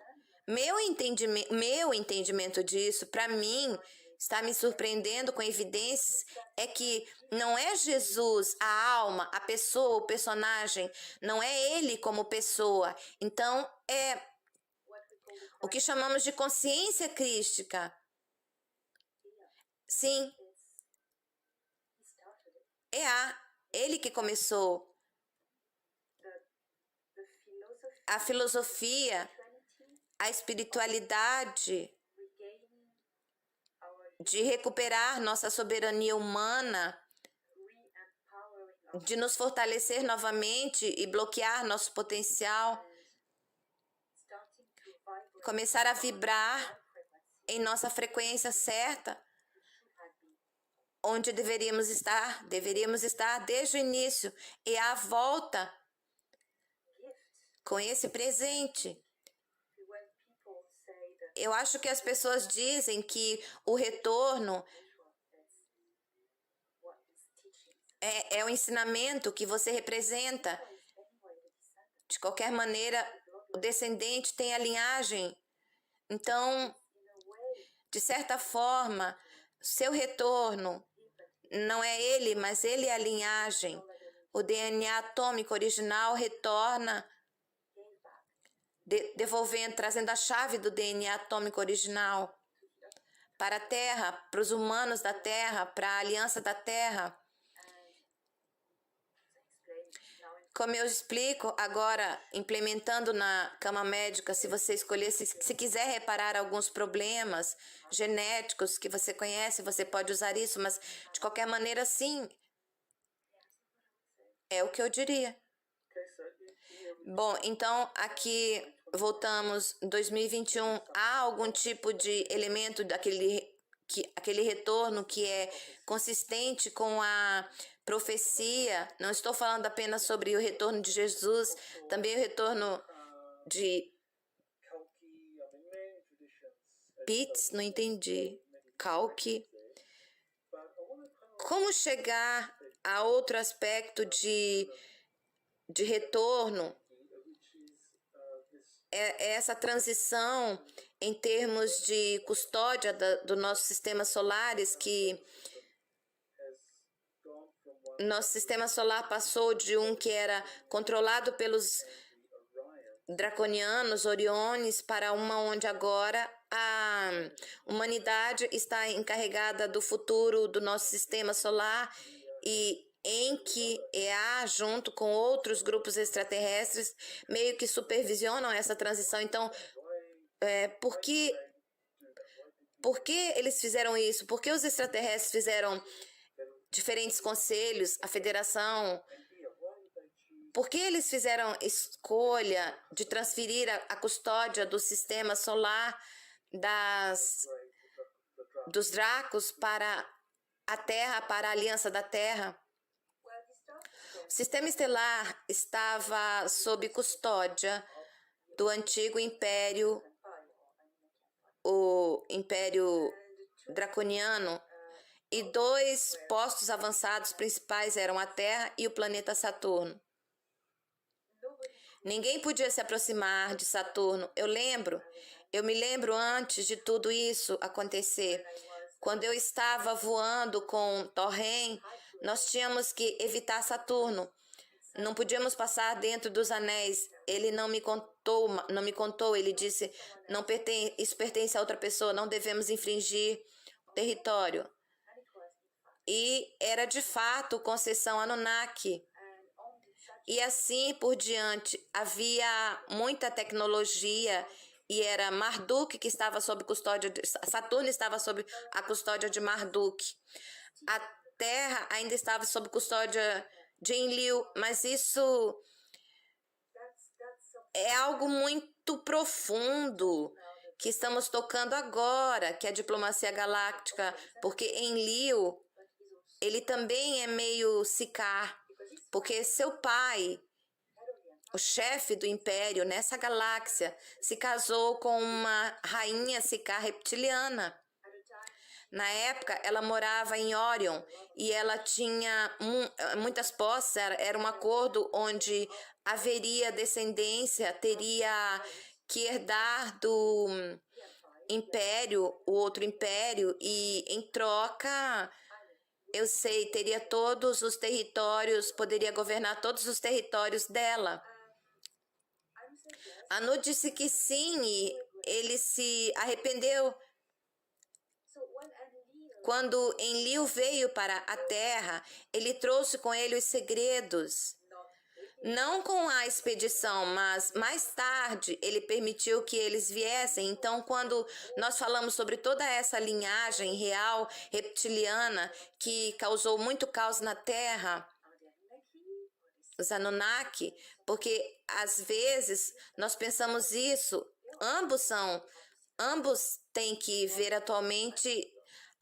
Speaker 1: meu entendimento disso, para mim, está me surpreendendo com evidências, é que não é Jesus, a alma, a pessoa, o personagem, não é ele como pessoa. Então, é o que chamamos de consciência crística. Sim, é ele que começou. A filosofia, a espiritualidade, de recuperar nossa soberania humana, de nos fortalecer novamente e bloquear nosso potencial, começar a vibrar em nossa frequência certa, onde deveríamos estar desde o início, e a volta com esse presente. Eu acho que as pessoas dizem que o retorno é o ensinamento que você representa. De qualquer maneira, o descendente tem a linhagem. Então, de certa forma, seu retorno não é ele, mas ele é a linhagem. O DNA atômico original retorna, devolvendo, trazendo a chave do DNA atômico original para a Terra, para os humanos da Terra, para a aliança da Terra. Como eu explico agora, implementando na cama médica, se você escolher, se quiser reparar alguns problemas genéticos que você conhece, você pode usar isso, mas de qualquer maneira, sim, é o que eu diria. Bom, então aqui voltamos 2021. Há algum tipo de elemento aquele retorno que é consistente com a profecia? Não estou falando apenas sobre o retorno de Jesus, também o retorno de Pitts, não entendi. Kalki. Como chegar a outro aspecto de retorno? É essa transição em termos de custódia do nosso sistema solares, que nosso sistema solar passou de um que era controlado pelos draconianos, oriones, para uma onde agora a humanidade está encarregada do futuro do nosso sistema solar e em que EA, junto com outros grupos extraterrestres, meio que supervisionam essa transição. Então, por que eles fizeram isso? Por que os extraterrestres fizeram diferentes conselhos, a federação? Por que eles fizeram escolha de transferir a custódia do sistema solar dos Dracos para a Terra, para a Aliança da Terra? O sistema estelar estava sob custódia do antigo império, o Império Draconiano, e 2 postos avançados principais eram a Terra e o planeta Saturno. Ninguém podia se aproximar de Saturno. Eu me lembro antes de tudo isso acontecer. Quando eu estava voando com Torren, nós tínhamos que evitar Saturno. Não podíamos passar dentro dos anéis. Ele não me contou, ele disse, isso pertence a outra pessoa, não devemos infringir o território. E era de fato concessão Anunnaki. E assim por diante, havia muita tecnologia e era Marduk que estava sob custódia, Saturno estava sob a custódia de Marduk. A Terra ainda estava sob custódia de Enlil, mas isso é algo muito profundo que estamos tocando agora, que é a diplomacia galáctica, porque Enlil, ele também é meio Sicár, porque seu pai, o chefe do império nessa galáxia, se casou com uma rainha Sicár reptiliana. Na época, ela morava em Orion e ela tinha muitas posses, era um acordo onde haveria descendência, teria que herdar do império, o outro império, e em troca, eu sei, teria todos os territórios, poderia governar todos os territórios dela. Anu disse que sim, e ele se arrependeu. Quando Enlil veio para a Terra, ele trouxe com ele os segredos. Não com a expedição, mas mais tarde ele permitiu que eles viessem. Então, quando nós falamos sobre toda essa linhagem real reptiliana que causou muito caos na Terra, os Anunnaki, porque às vezes nós pensamos isso, ambos têm que ver atualmente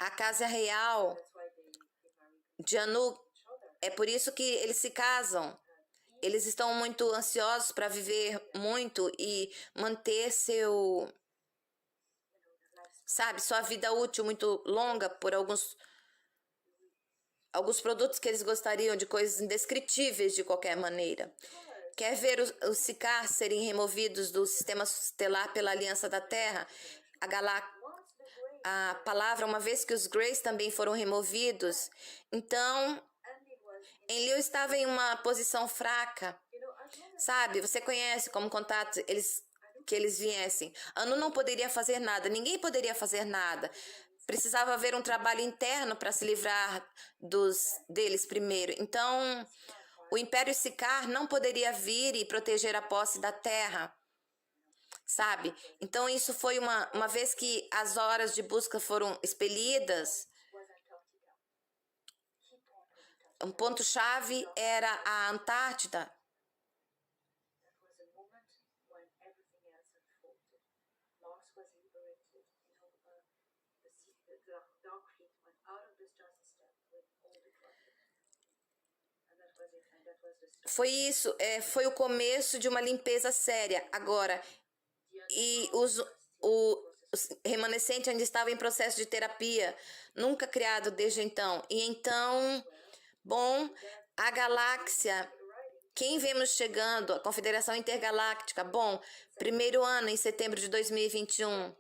Speaker 1: a casa real de Anu. É por isso que eles se casam. Eles estão muito ansiosos para viver muito e manter sua vida útil muito longa por alguns produtos que eles gostariam, de coisas indescritíveis de qualquer maneira. Quer ver os Sicár serem removidos do sistema estelar pela Aliança da Terra? A palavra, uma vez que os Greys também foram removidos, então Enlil estava em uma posição fraca. Sabe, você conhece como contato que eles viessem. Anu não poderia fazer nada, ninguém poderia fazer nada. precisava haver um trabalho interno para se livrar deles primeiro. Então, o Império Sicár não poderia vir e proteger a posse da terra, sabe? Então, isso foi uma vez que as horas de busca foram expelidas, um ponto-chave era a Antártida. Foi isso, foi o começo de uma limpeza séria. Agora, e os remanescentes ainda estavam em processo de terapia, nunca criado desde então. E então, bom, a galáxia, quem vemos chegando, a Confederação Intergaláctica, bom, primeiro ano em setembro de 2021,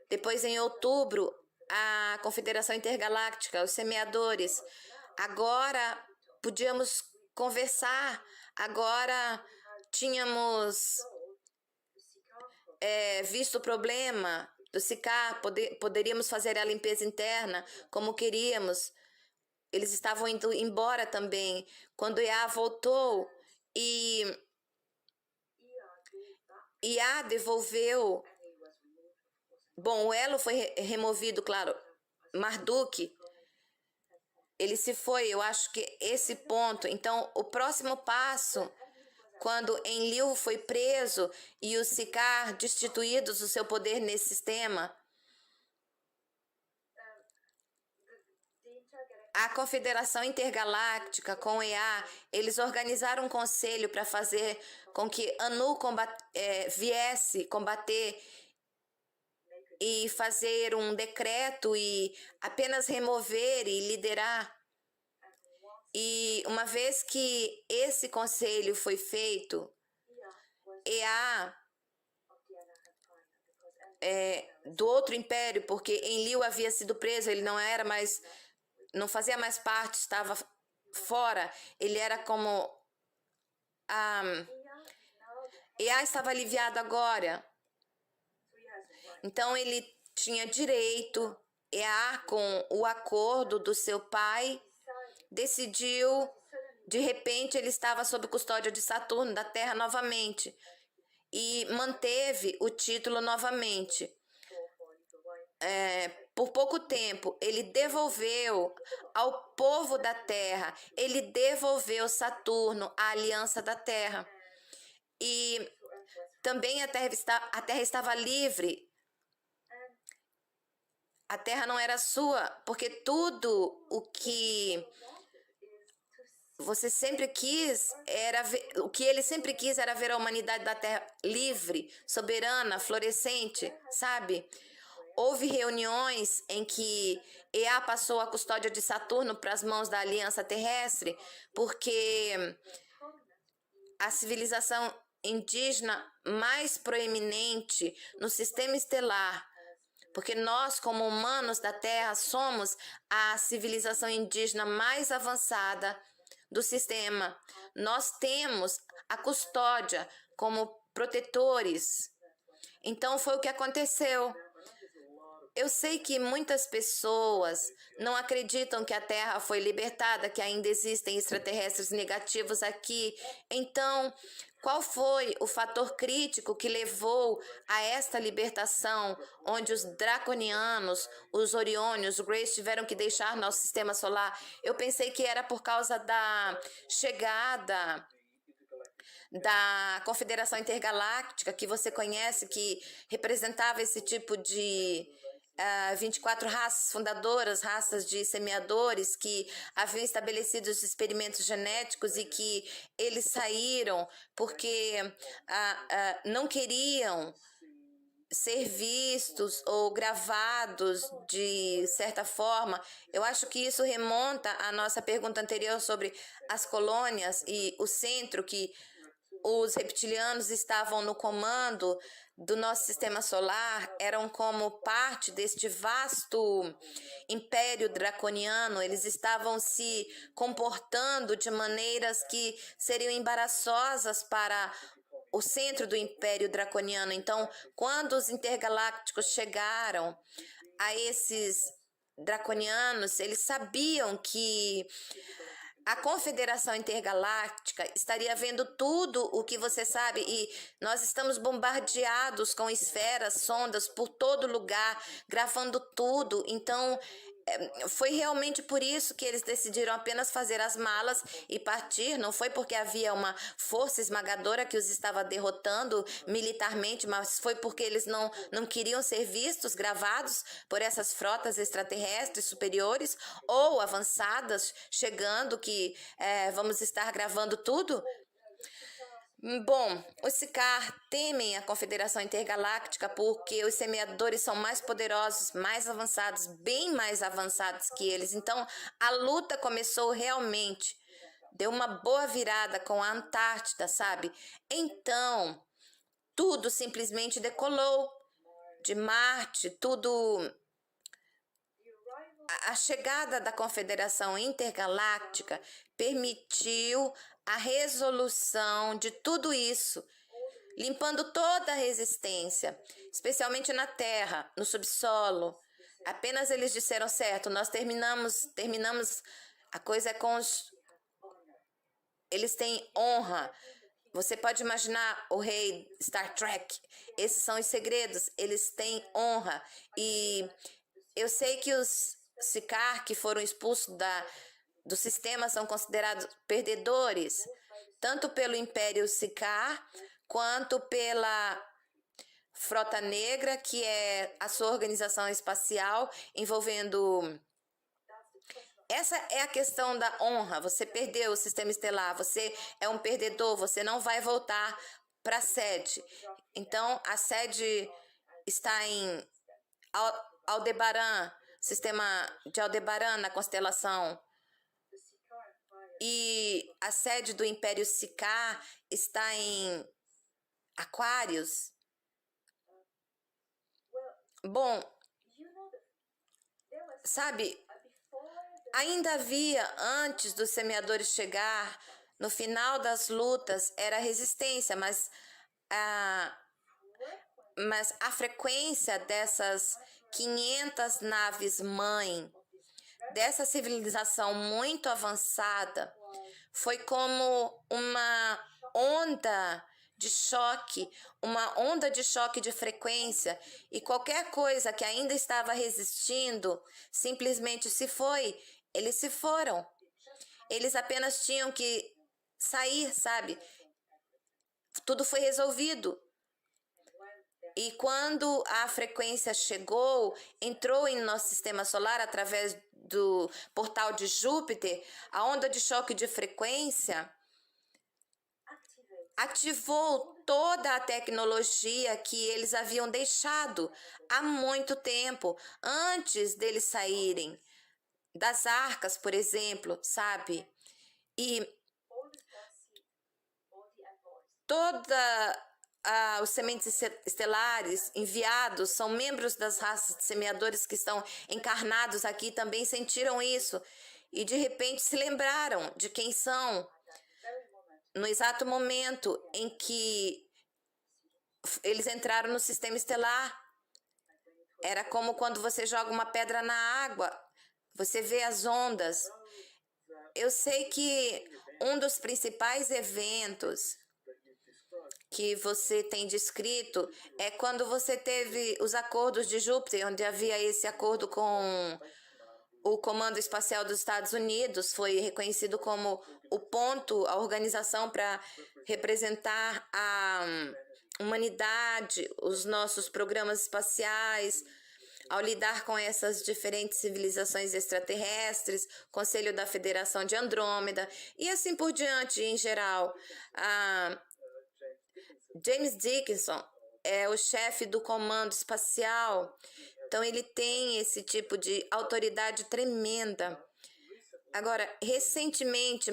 Speaker 1: depois em outubro, a Confederação Intergaláctica, os semeadores. Agora podíamos conversar, agora tínhamos visto o problema do Sicár, poderíamos fazer a limpeza interna como queríamos. Eles estavam indo embora também. Quando Iá voltou e Iá devolveu. Bom, o elo foi removido, claro. Marduk, ele se foi. Eu acho que esse ponto. Então, o próximo passo, quando Enlil foi preso e os Sicár destituídos do seu poder nesse sistema, a Confederação Intergaláctica com EA, eles organizaram um conselho para fazer com que Anu viesse combater e fazer um decreto e apenas remover e liderar. E uma vez que esse conselho foi feito, EA do outro império, porque Enlil havia sido preso, ele não fazia mais parte, estava fora, ele era como EA estava aliviado agora. Então ele tinha direito, EA com o acordo do seu pai, decidiu, de repente ele estava sob custódia de Saturno, da Terra novamente, e manteve o título novamente. Por pouco tempo, ele devolveu ao povo da Terra, ele devolveu Saturno, a aliança da Terra. E também a Terra estava livre. A Terra não era sua, porque tudo o que você sempre quis o que ele sempre quis era ver a humanidade da Terra livre, soberana, florescente, sabe? Houve reuniões em que EA passou a custódia de Saturno para as mãos da Aliança Terrestre, porque a civilização indígena mais proeminente no sistema estelar, porque nós, como humanos da Terra, somos a civilização indígena mais avançada do sistema. Nós temos a custódia como protetores. Então, foi o que aconteceu. Eu sei que muitas pessoas não acreditam que a Terra foi libertada, que ainda existem extraterrestres negativos aqui. Então, qual foi o fator crítico que levou a esta libertação, onde os draconianos, os oriônios, os Greys tiveram que deixar nosso sistema solar? Eu pensei que era por causa da chegada da Confederação Intergaláctica, que você conhece, que representava esse tipo de 24 raças fundadoras, raças de semeadores que haviam estabelecido os experimentos genéticos e que eles saíram porque não queriam ser vistos ou gravados de certa forma. Eu acho que isso remonta à nossa pergunta anterior sobre as colônias e o centro, que os reptilianos estavam no comando do nosso sistema solar, eram como parte deste vasto império draconiano. Eles estavam se comportando de maneiras que seriam embaraçosas para o centro do império draconiano. Então, quando os intergalácticos chegaram, a esses draconianos, eles sabiam que a Confederação Intergaláctica estaria vendo tudo o que você sabe e nós estamos bombardeados com esferas, sondas por todo lugar, gravando tudo. Então, foi realmente por isso que eles decidiram apenas fazer as malas e partir. Não foi porque havia uma força esmagadora que os estava derrotando militarmente, mas foi porque eles não queriam ser vistos, gravados por essas frotas extraterrestres superiores ou avançadas, chegando que vamos estar gravando tudo. Bom, os Sikaar temem a Confederação Intergaláctica porque os semeadores são mais poderosos, mais avançados, bem mais avançados que eles. Então, a luta começou realmente. Deu uma boa virada com a Antártida, sabe? Então, tudo simplesmente decolou de Marte, tudo. A chegada da Confederação Intergaláctica permitiu a resolução de tudo isso, limpando toda a resistência, especialmente na terra, no subsolo. Apenas eles disseram certo, nós terminamos, a coisa é com os... Eles têm honra. Você pode imaginar o rei Star Trek. Esses são os segredos, eles têm honra. E eu sei que os Sikaar que foram expulsos do sistema são considerados perdedores, tanto pelo Império Sikaar quanto pela Frota Negra, que é a sua organização espacial, envolvendo... Essa é a questão da honra. Você perdeu o sistema estelar, você é um perdedor, você não vai voltar para a sede. Então, a sede está em Aldebaran, sistema de Aldebaran, na constelação. E a sede do Império Sikaar está em Aquários. Bom, sabe, ainda havia, antes dos semeadores chegar, no final das lutas, era resistência, mas a frequência dessas 500 naves-mãe, dessa civilização muito avançada, foi como uma onda de choque, de frequência, e qualquer coisa que ainda estava resistindo simplesmente se foi. Eles se foram. Eles apenas tinham que sair, sabe? Tudo foi resolvido. E quando a frequência chegou, entrou em nosso sistema solar através do portal de Júpiter, a onda de choque de frequência ativou toda a tecnologia que eles haviam deixado há muito tempo, antes deles saírem das arcas, por exemplo, sabe? E os sementes estelares enviados são membros das raças de semeadores que estão encarnados aqui, também sentiram isso e de repente se lembraram de quem são no exato momento em que eles entraram no sistema estelar. Era como quando você joga uma pedra na água, você vê as ondas. Eu sei que um dos principais eventos que você tem descrito é quando você teve os acordos de Júpiter, onde havia esse acordo com o Comando Espacial dos Estados Unidos, foi reconhecido como o ponto, a organização para representar a humanidade, os nossos programas espaciais, ao lidar com essas diferentes civilizações extraterrestres, Conselho da Federação de Andrômeda e assim por diante em geral. James Dickinson é o chefe do comando espacial, então ele tem esse tipo de autoridade tremenda. Agora,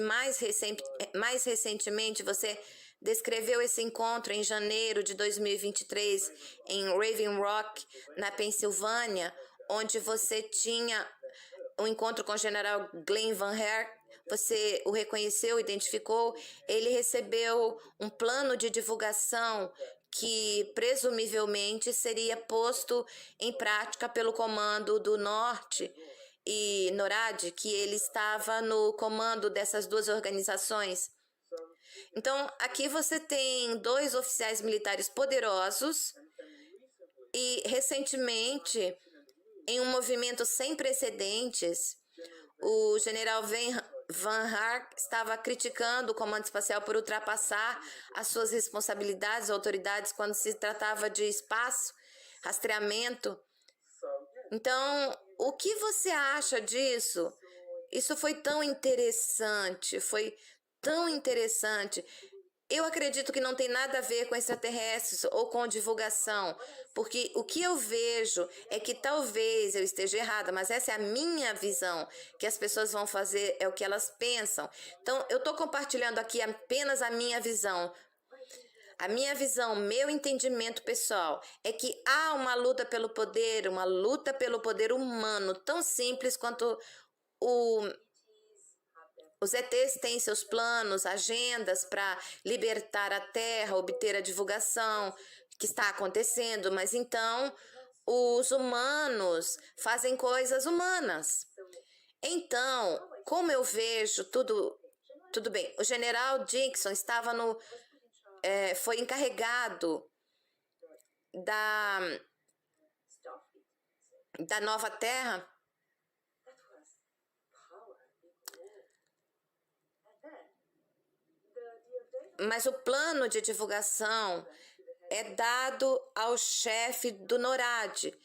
Speaker 1: mais recentemente, você descreveu esse encontro em janeiro de 2023 em Raven Rock, na Pensilvânia, onde você tinha um encontro com o general Glenn Van Herk. Você o reconheceu, identificou, ele recebeu um plano de divulgação que presumivelmente seria posto em prática pelo Comando do Norte e NORAD, que ele estava no comando dessas duas organizações. Então, aqui você tem dois oficiais militares poderosos e, recentemente, em um movimento sem precedentes, o general Van Hark estava criticando o Comando Espacial por ultrapassar as suas responsabilidades, autoridades, quando se tratava de espaço, rastreamento. Então, o que você acha disso? Isso foi tão interessante, foi tão interessante. Eu acredito que não tem nada a ver com extraterrestres ou com divulgação, porque o que eu vejo é que talvez eu esteja errada, mas essa é a minha visão, que as pessoas vão fazer é o que elas pensam. Então, eu estou compartilhando aqui apenas a minha visão. A minha visão, meu entendimento pessoal, é que há uma luta pelo poder humano, tão simples quanto o os ETs têm seus planos, agendas para libertar a Terra, obter a divulgação que está acontecendo, mas então os humanos fazem coisas humanas. Então, como eu vejo tudo bem. O general Dixon estava foi encarregado da Nova Terra. Mas o plano de divulgação é dado ao chefe do NORAD,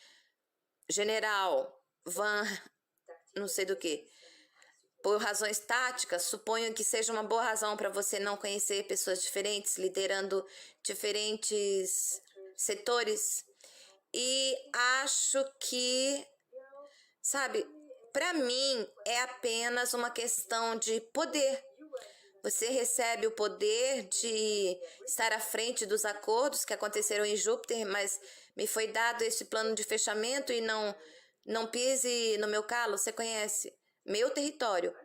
Speaker 1: general Van, não sei do que. Por razões táticas, suponho que seja uma boa razão para você não conhecer pessoas diferentes, liderando diferentes setores. E acho que, sabe, para mim é apenas uma questão de poder. Você recebe o poder de estar à frente dos acordos que aconteceram em Júpiter, mas me foi dado esse plano de fechamento e não pise no meu calo. Você conhece meu território.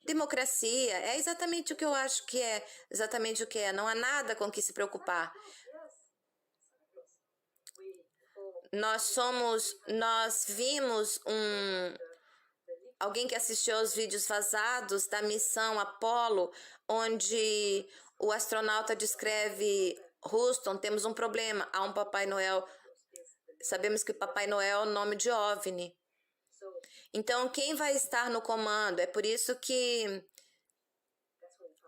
Speaker 1: Democracia é exatamente o que eu acho que é, exatamente o que é. Não há nada com que se preocupar. Nós vimos alguém que assistiu aos vídeos vazados da missão Apollo, onde o astronauta descreve: Houston, temos um problema, há um Papai Noel. Sabemos que Papai Noel é o nome de OVNI. Então, quem vai estar no comando? É por isso que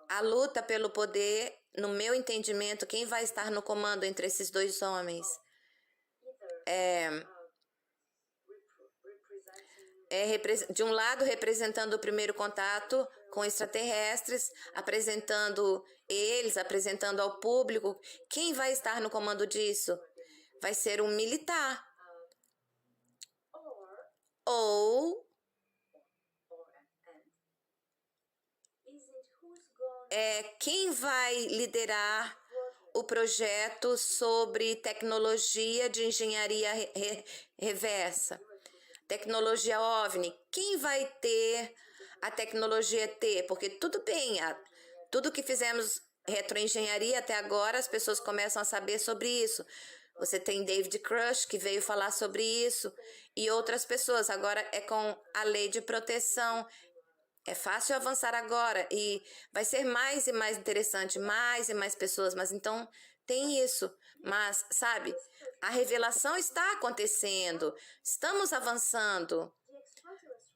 Speaker 1: a luta pelo poder, no meu entendimento, quem vai estar no comando entre esses dois homens de um lado representando o primeiro contato com extraterrestres, apresentando ao público. Quem vai estar no comando disso? Vai ser um militar. Ou quem vai liderar o projeto sobre tecnologia de engenharia reversa? Tecnologia OVNI, quem vai ter a tecnologia T? Porque tudo bem, tudo que fizemos retroengenharia até agora, as pessoas começam a saber sobre isso. Você tem David Crush, que veio falar sobre isso, e outras pessoas. Agora é com a lei de proteção. É fácil avançar agora e vai ser mais e mais interessante, mais e mais pessoas, mas então tem isso. Mas, sabe, a revelação está acontecendo, estamos avançando.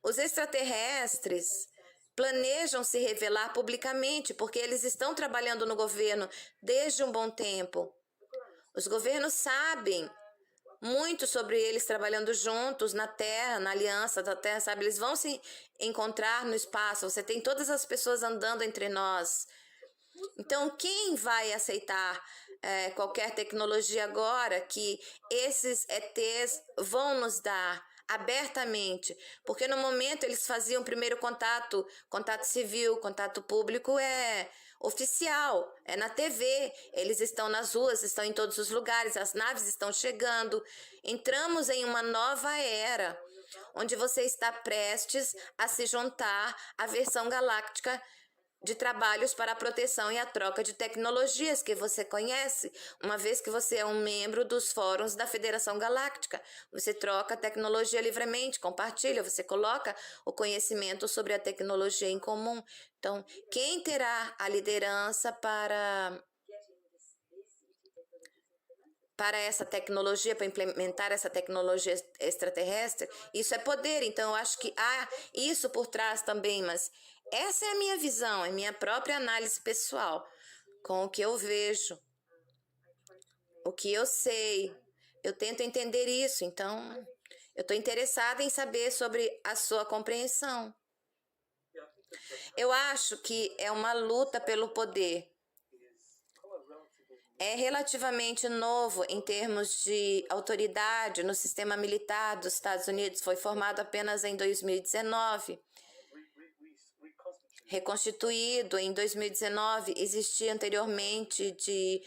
Speaker 1: Os extraterrestres planejam se revelar publicamente porque eles estão trabalhando no governo desde um bom tempo. Os governos sabem muito sobre eles trabalhando juntos na Terra, na aliança da Terra, sabe? Eles vão se encontrar no espaço. Você tem todas as pessoas andando entre nós. Então, quem vai aceitar qualquer tecnologia agora que esses ETs vão nos dar abertamente? Porque no momento eles faziam primeiro contato civil, contato público é oficial, é na TV, eles estão nas ruas, estão em todos os lugares, as naves estão chegando. Entramos em uma nova era, onde você está prestes a se juntar à versão galáctica de trabalhos para a proteção e a troca de tecnologias que você conhece, uma vez que você é um membro dos fóruns da Federação Galáctica. Você troca tecnologia livremente, compartilha, você coloca o conhecimento sobre a tecnologia em comum. Então, quem terá a liderança para essa tecnologia, para implementar essa tecnologia extraterrestre, isso é poder. Então, eu acho que há isso por trás também, mas essa é a minha visão, é minha própria análise pessoal, com o que eu vejo, o que eu sei. Eu tento entender isso, então eu estou interessada em saber sobre a sua compreensão. Eu acho que é uma luta pelo poder. É relativamente novo em termos de autoridade no sistema militar dos Estados Unidos. Foi formado apenas em 2019. Reconstituído em 2019, existia anteriormente de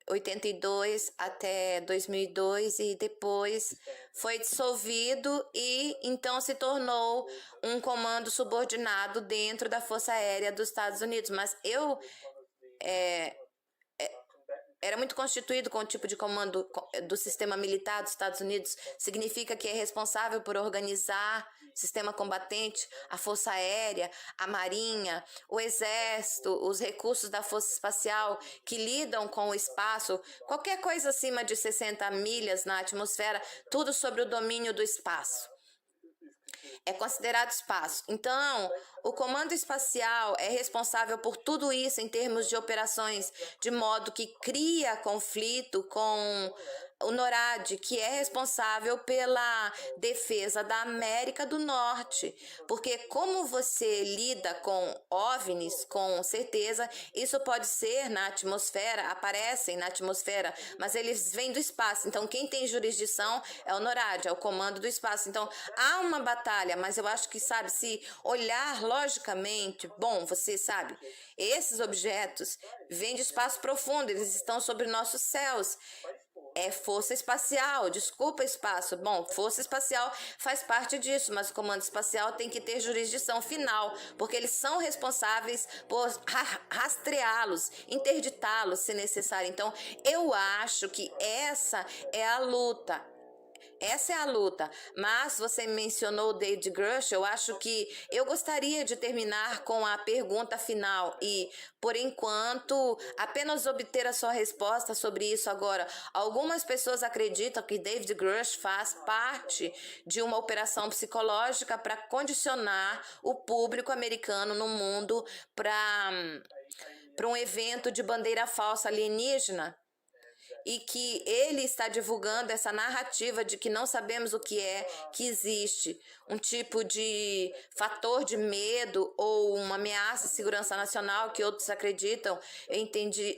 Speaker 1: 82 até 2002 e depois foi dissolvido e então se tornou um comando subordinado dentro da Força Aérea dos Estados Unidos. Mas era muito constituído com o tipo de comando do sistema militar dos Estados Unidos. Significa que é responsável por organizar o sistema combatente, a Força Aérea, a Marinha, o Exército, os recursos da Força Espacial que lidam com o espaço, qualquer coisa acima de 60 milhas na atmosfera, tudo sobre o domínio do espaço. É considerado espaço. Então, o comando espacial é responsável por tudo isso em termos de operações, de modo que cria conflito com o NORAD, que é responsável pela defesa da América do Norte. Porque como você lida com OVNIs, com certeza, isso pode ser na atmosfera, aparecem na atmosfera, mas eles vêm do espaço. Então, quem tem jurisdição é o NORAD, é o comando do espaço. Então, há uma batalha, mas eu acho que, sabe, se olhar logicamente, bom, você sabe, esses objetos vêm de espaço profundo, eles estão sobre nossos céus. É força espacial, desculpa espaço. Bom, força espacial faz parte disso, mas o comando espacial tem que ter jurisdição final, porque eles são responsáveis por rastreá-los, interditá-los se necessário. Então, eu acho que essa é a luta. Essa é a luta, mas você mencionou o David Grush, eu acho que eu gostaria de terminar com a pergunta final e, por enquanto, apenas obter a sua resposta sobre isso agora. Algumas pessoas acreditam que David Grush faz parte de uma operação psicológica para condicionar o público americano no mundo para um evento de bandeira falsa alienígena. E que ele está divulgando essa narrativa de que não sabemos o que é, que existe um tipo de fator de medo ou uma ameaça à segurança nacional que outros acreditam. Eu entendi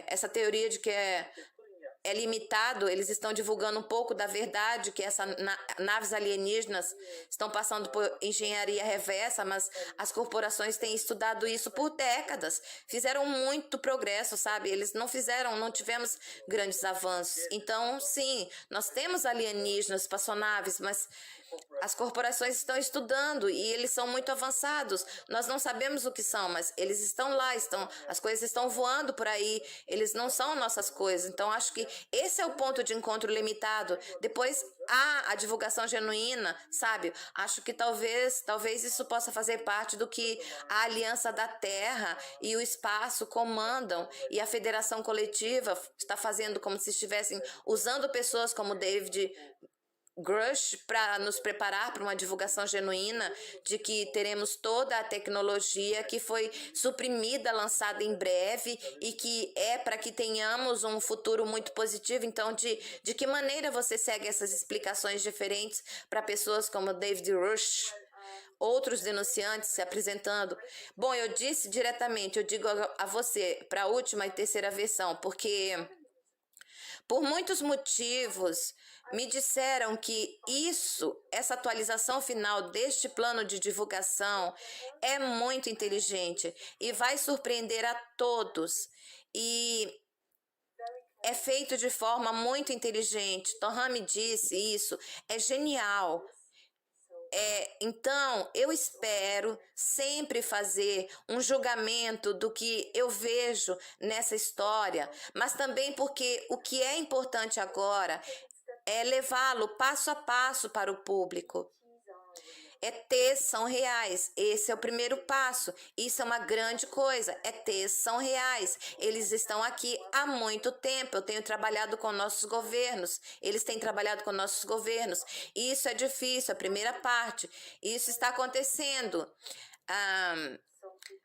Speaker 1: essa teoria de que é limitado, eles estão divulgando um pouco da verdade, que essas naves alienígenas estão passando por engenharia reversa, mas as corporações têm estudado isso por décadas, fizeram muito progresso, sabe? Eles não tivemos grandes avanços. Então, sim, nós temos alienígenas, espaçonaves, mas as corporações estão estudando e eles são muito avançados. Nós não sabemos o que são, mas eles estão lá, as coisas estão voando por aí, eles não são nossas coisas. Então, acho que esse é o ponto de encontro limitado. Depois, há a divulgação genuína, sabe? Acho que talvez isso possa fazer parte do que a Aliança da Terra e o espaço comandam e a Federação Coletiva está fazendo como se estivessem usando pessoas como David Grush para nos preparar para uma divulgação genuína de que teremos toda a tecnologia que foi suprimida, lançada em breve e que é para que tenhamos um futuro muito positivo. Então, de que maneira você segue essas explicações diferentes para pessoas como David Grush? Outros denunciantes se apresentando. Bom, eu disse diretamente, eu digo a você, para a última e terceira versão, porque por muitos motivos me disseram que essa atualização final deste plano de divulgação é muito inteligente e vai surpreender a todos. E é feito de forma muito inteligente. Torran me disse isso, é genial. Então, eu espero sempre fazer um julgamento do que eu vejo nessa história, mas também porque o que é importante agora é levá-lo passo a passo para o público. ETs são reais. Esse é o primeiro passo. Isso é uma grande coisa. ETs são reais. Eles estão aqui há muito tempo. Eu tenho trabalhado com nossos governos. Eles têm trabalhado com nossos governos. Isso é difícil, a primeira parte. Isso está acontecendo.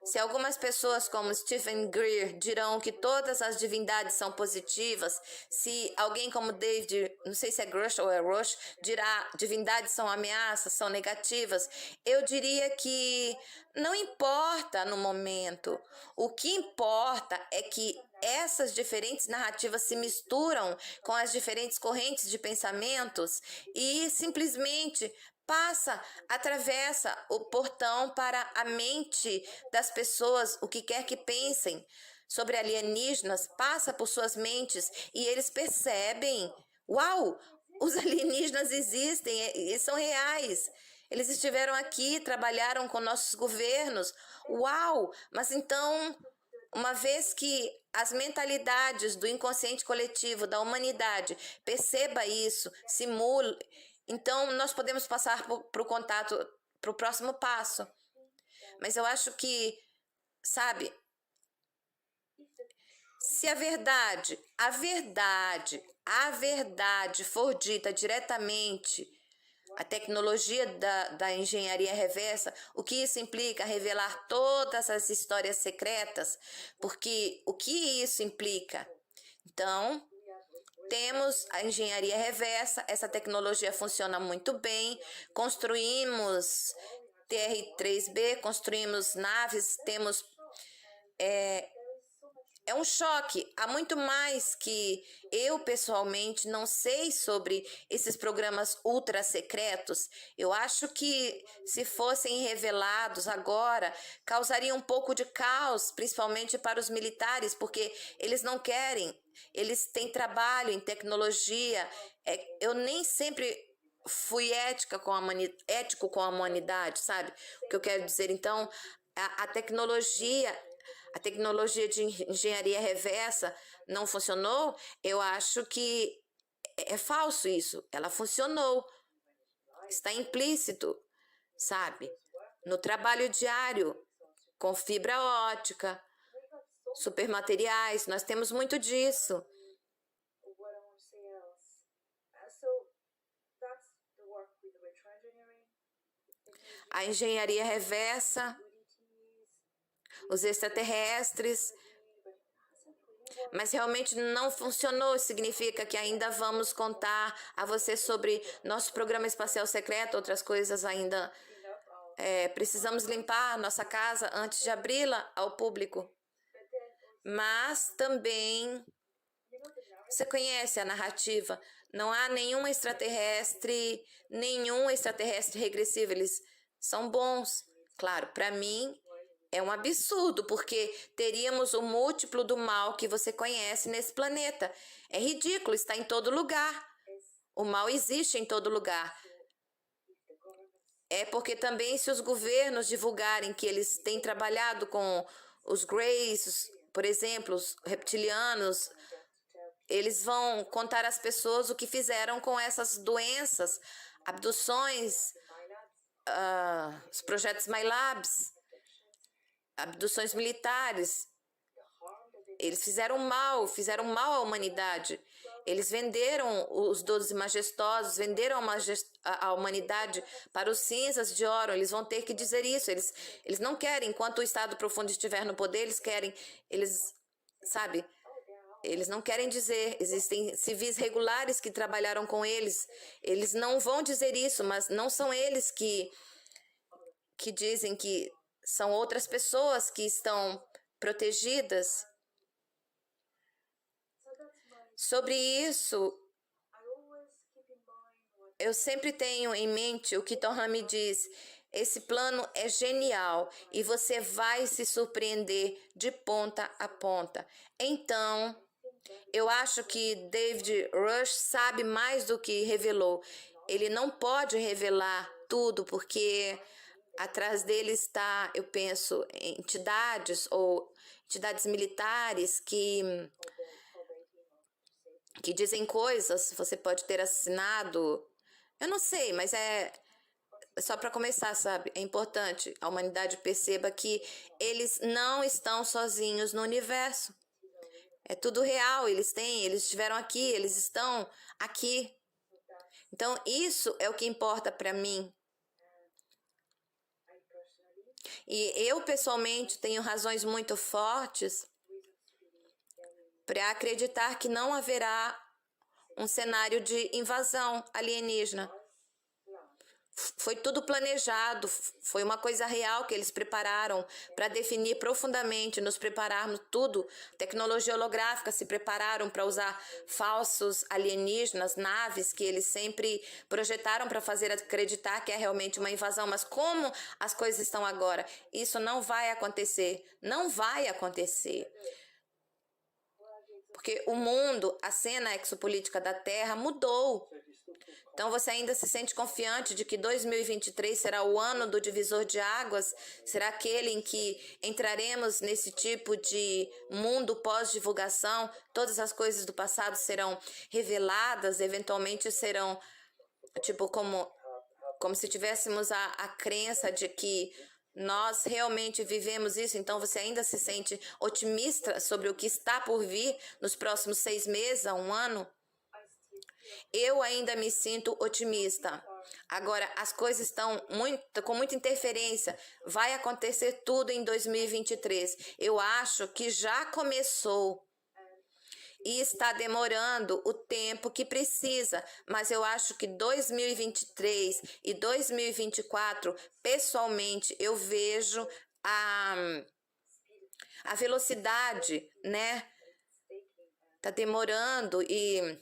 Speaker 1: Se algumas pessoas como Stephen Greer dirão que todas as divindades são positivas, se alguém como David, não sei se é Grush ou é Rush, dirá divindades são ameaças, são negativas, eu diria que não importa no momento. O que importa é que essas diferentes narrativas se misturam com as diferentes correntes de pensamentos e simplesmente atravessa o portão para a mente das pessoas, o que quer que pensem sobre alienígenas, passa por suas mentes e eles percebem, uau, os alienígenas existem e são reais. Eles estiveram aqui, trabalharam com nossos governos. Uau! Mas então, uma vez que as mentalidades do inconsciente coletivo da humanidade perceba isso, simule, então nós podemos passar para o contato, para o próximo passo. Mas eu acho que, sabe, se a verdade for dita diretamente, a tecnologia da engenharia reversa, o que isso implica? Revelar todas as histórias secretas, porque o que isso implica? Então, temos a engenharia reversa, essa tecnologia funciona muito bem, construímos TR-3B, construímos naves, temos... É um choque. Há muito mais que eu, pessoalmente, não sei sobre esses programas ultra secretos. Eu acho que, se fossem revelados agora, causaria um pouco de caos, principalmente para os militares, porque eles não querem, eles têm trabalho em tecnologia. Eu nem sempre fui ético com a humanidade, sabe? O que eu quero dizer, então, a tecnologia. A tecnologia de engenharia reversa não funcionou? Eu acho que é falso isso. Ela funcionou. Está implícito, sabe? No trabalho diário, com fibra ótica, supermateriais, nós temos muito disso. A engenharia reversa, os extraterrestres, mas realmente não funcionou. Significa que ainda vamos contar a você sobre nosso programa espacial secreto, outras coisas ainda. Precisamos limpar nossa casa antes de abri-la ao público. Mas também, você conhece a narrativa, não há nenhum extraterrestre regressivo, eles são bons. Claro, para mim é um absurdo, porque teríamos o múltiplo do mal que você conhece nesse planeta. É ridículo, está em todo lugar. O mal existe em todo lugar. É porque também, se os governos divulgarem que eles têm trabalhado com os Greys, por exemplo, os reptilianos, eles vão contar às pessoas o que fizeram com essas doenças, abduções, os projetos MyLabs, abduções militares. Eles fizeram mal à humanidade. Eles venderam os 12 majestosos, venderam a humanidade para os cinzas de Órion. Eles vão ter que dizer isso. Eles não querem, enquanto o Estado profundo estiver no poder, sabe, eles não querem dizer. Existem civis regulares que trabalharam com eles. Eles não vão dizer isso, mas não são eles que dizem que são outras pessoas que estão protegidas. Sobre isso, eu sempre tenho em mente o que Torham me diz. Esse plano é genial e você vai se surpreender de ponta a ponta. Então, eu acho que David Rush sabe mais do que revelou. Ele não pode revelar tudo, porque atrás dele está, eu penso, entidades ou entidades militares que dizem coisas, você pode ter assinado, eu não sei, mas é só para começar, sabe? É importante a humanidade perceba que eles não estão sozinhos no universo. É tudo real, eles estiveram aqui, eles estão aqui. Então, isso é o que importa para mim. E eu, pessoalmente, tenho razões muito fortes para acreditar que não haverá um cenário de invasão alienígena. Foi tudo planejado, foi uma coisa real que eles prepararam para definir profundamente, nos prepararmos tudo. Tecnologia holográfica, se prepararam para usar falsos alienígenas, naves que eles sempre projetaram para fazer acreditar que é realmente uma invasão. Mas como as coisas estão agora? Isso não vai acontecer, não vai acontecer. Porque o mundo, a cena exopolítica da Terra mudou. Então você ainda se sente confiante de que 2023 será o ano do divisor de águas? Será aquele em que entraremos nesse tipo de mundo pós-divulgação? Todas as coisas do passado serão reveladas, eventualmente serão, tipo, como se tivéssemos a crença de que nós realmente vivemos isso. Então você ainda se sente otimista sobre o que está por vir nos próximos 6 meses a um ano? Eu ainda me sinto otimista. Agora, as coisas estão com muita interferência. Vai acontecer tudo em 2023. Eu acho que já começou e está demorando o tempo que precisa, mas eu acho que 2023 e 2024, pessoalmente, eu vejo a velocidade, né? Tá demorando e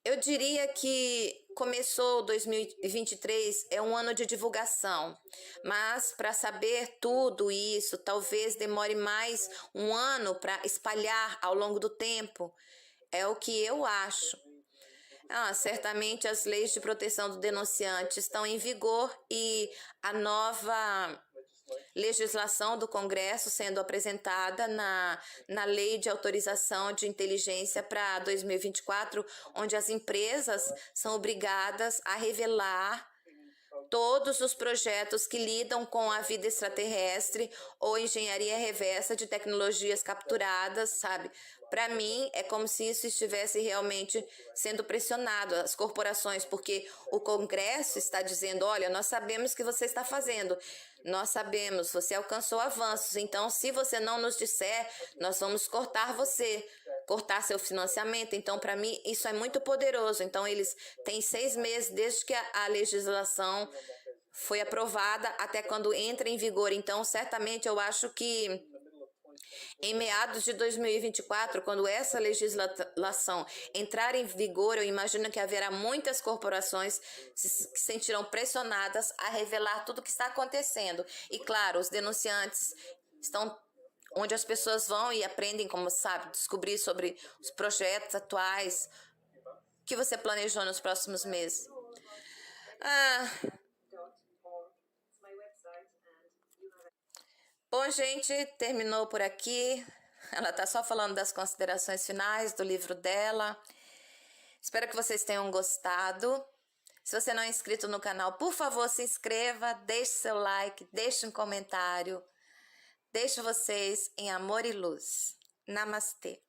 Speaker 1: eu diria que começou 2023, é um ano de divulgação, mas para saber tudo isso, talvez demore mais um ano para espalhar ao longo do tempo. É o que eu acho. Certamente as leis de proteção do denunciante estão em vigor e a nova legislação do Congresso sendo apresentada na Lei de Autorização de Inteligência para 2024, onde as empresas são obrigadas a revelar todos os projetos que lidam com a vida extraterrestre ou engenharia reversa de tecnologias capturadas, sabe? Para mim, é como se isso estivesse realmente sendo pressionado, as corporações, porque o Congresso está dizendo, olha, nós sabemos que você está fazendo, nós sabemos, você alcançou avanços, então se você não nos disser, nós vamos cortar você, cortar seu financiamento. Então, para mim, isso é muito poderoso. Então, eles têm 6 meses desde que a legislação foi aprovada até quando entra em vigor. Então, certamente, eu acho que em meados de 2024, quando essa legislação entrar em vigor, eu imagino que haverá muitas corporações que se sentirão pressionadas a revelar tudo o que está acontecendo. E, claro, os denunciantes estão onde as pessoas vão e aprendem, como sabe, descobrir sobre os projetos atuais que você planejou nos próximos meses. Bom, gente, terminou por aqui. Ela tá só falando das considerações finais do livro dela. Espero que vocês tenham gostado. Se você não é inscrito no canal, por favor, se inscreva, deixe seu like, deixe um comentário. Deixo vocês em amor e luz. Namastê.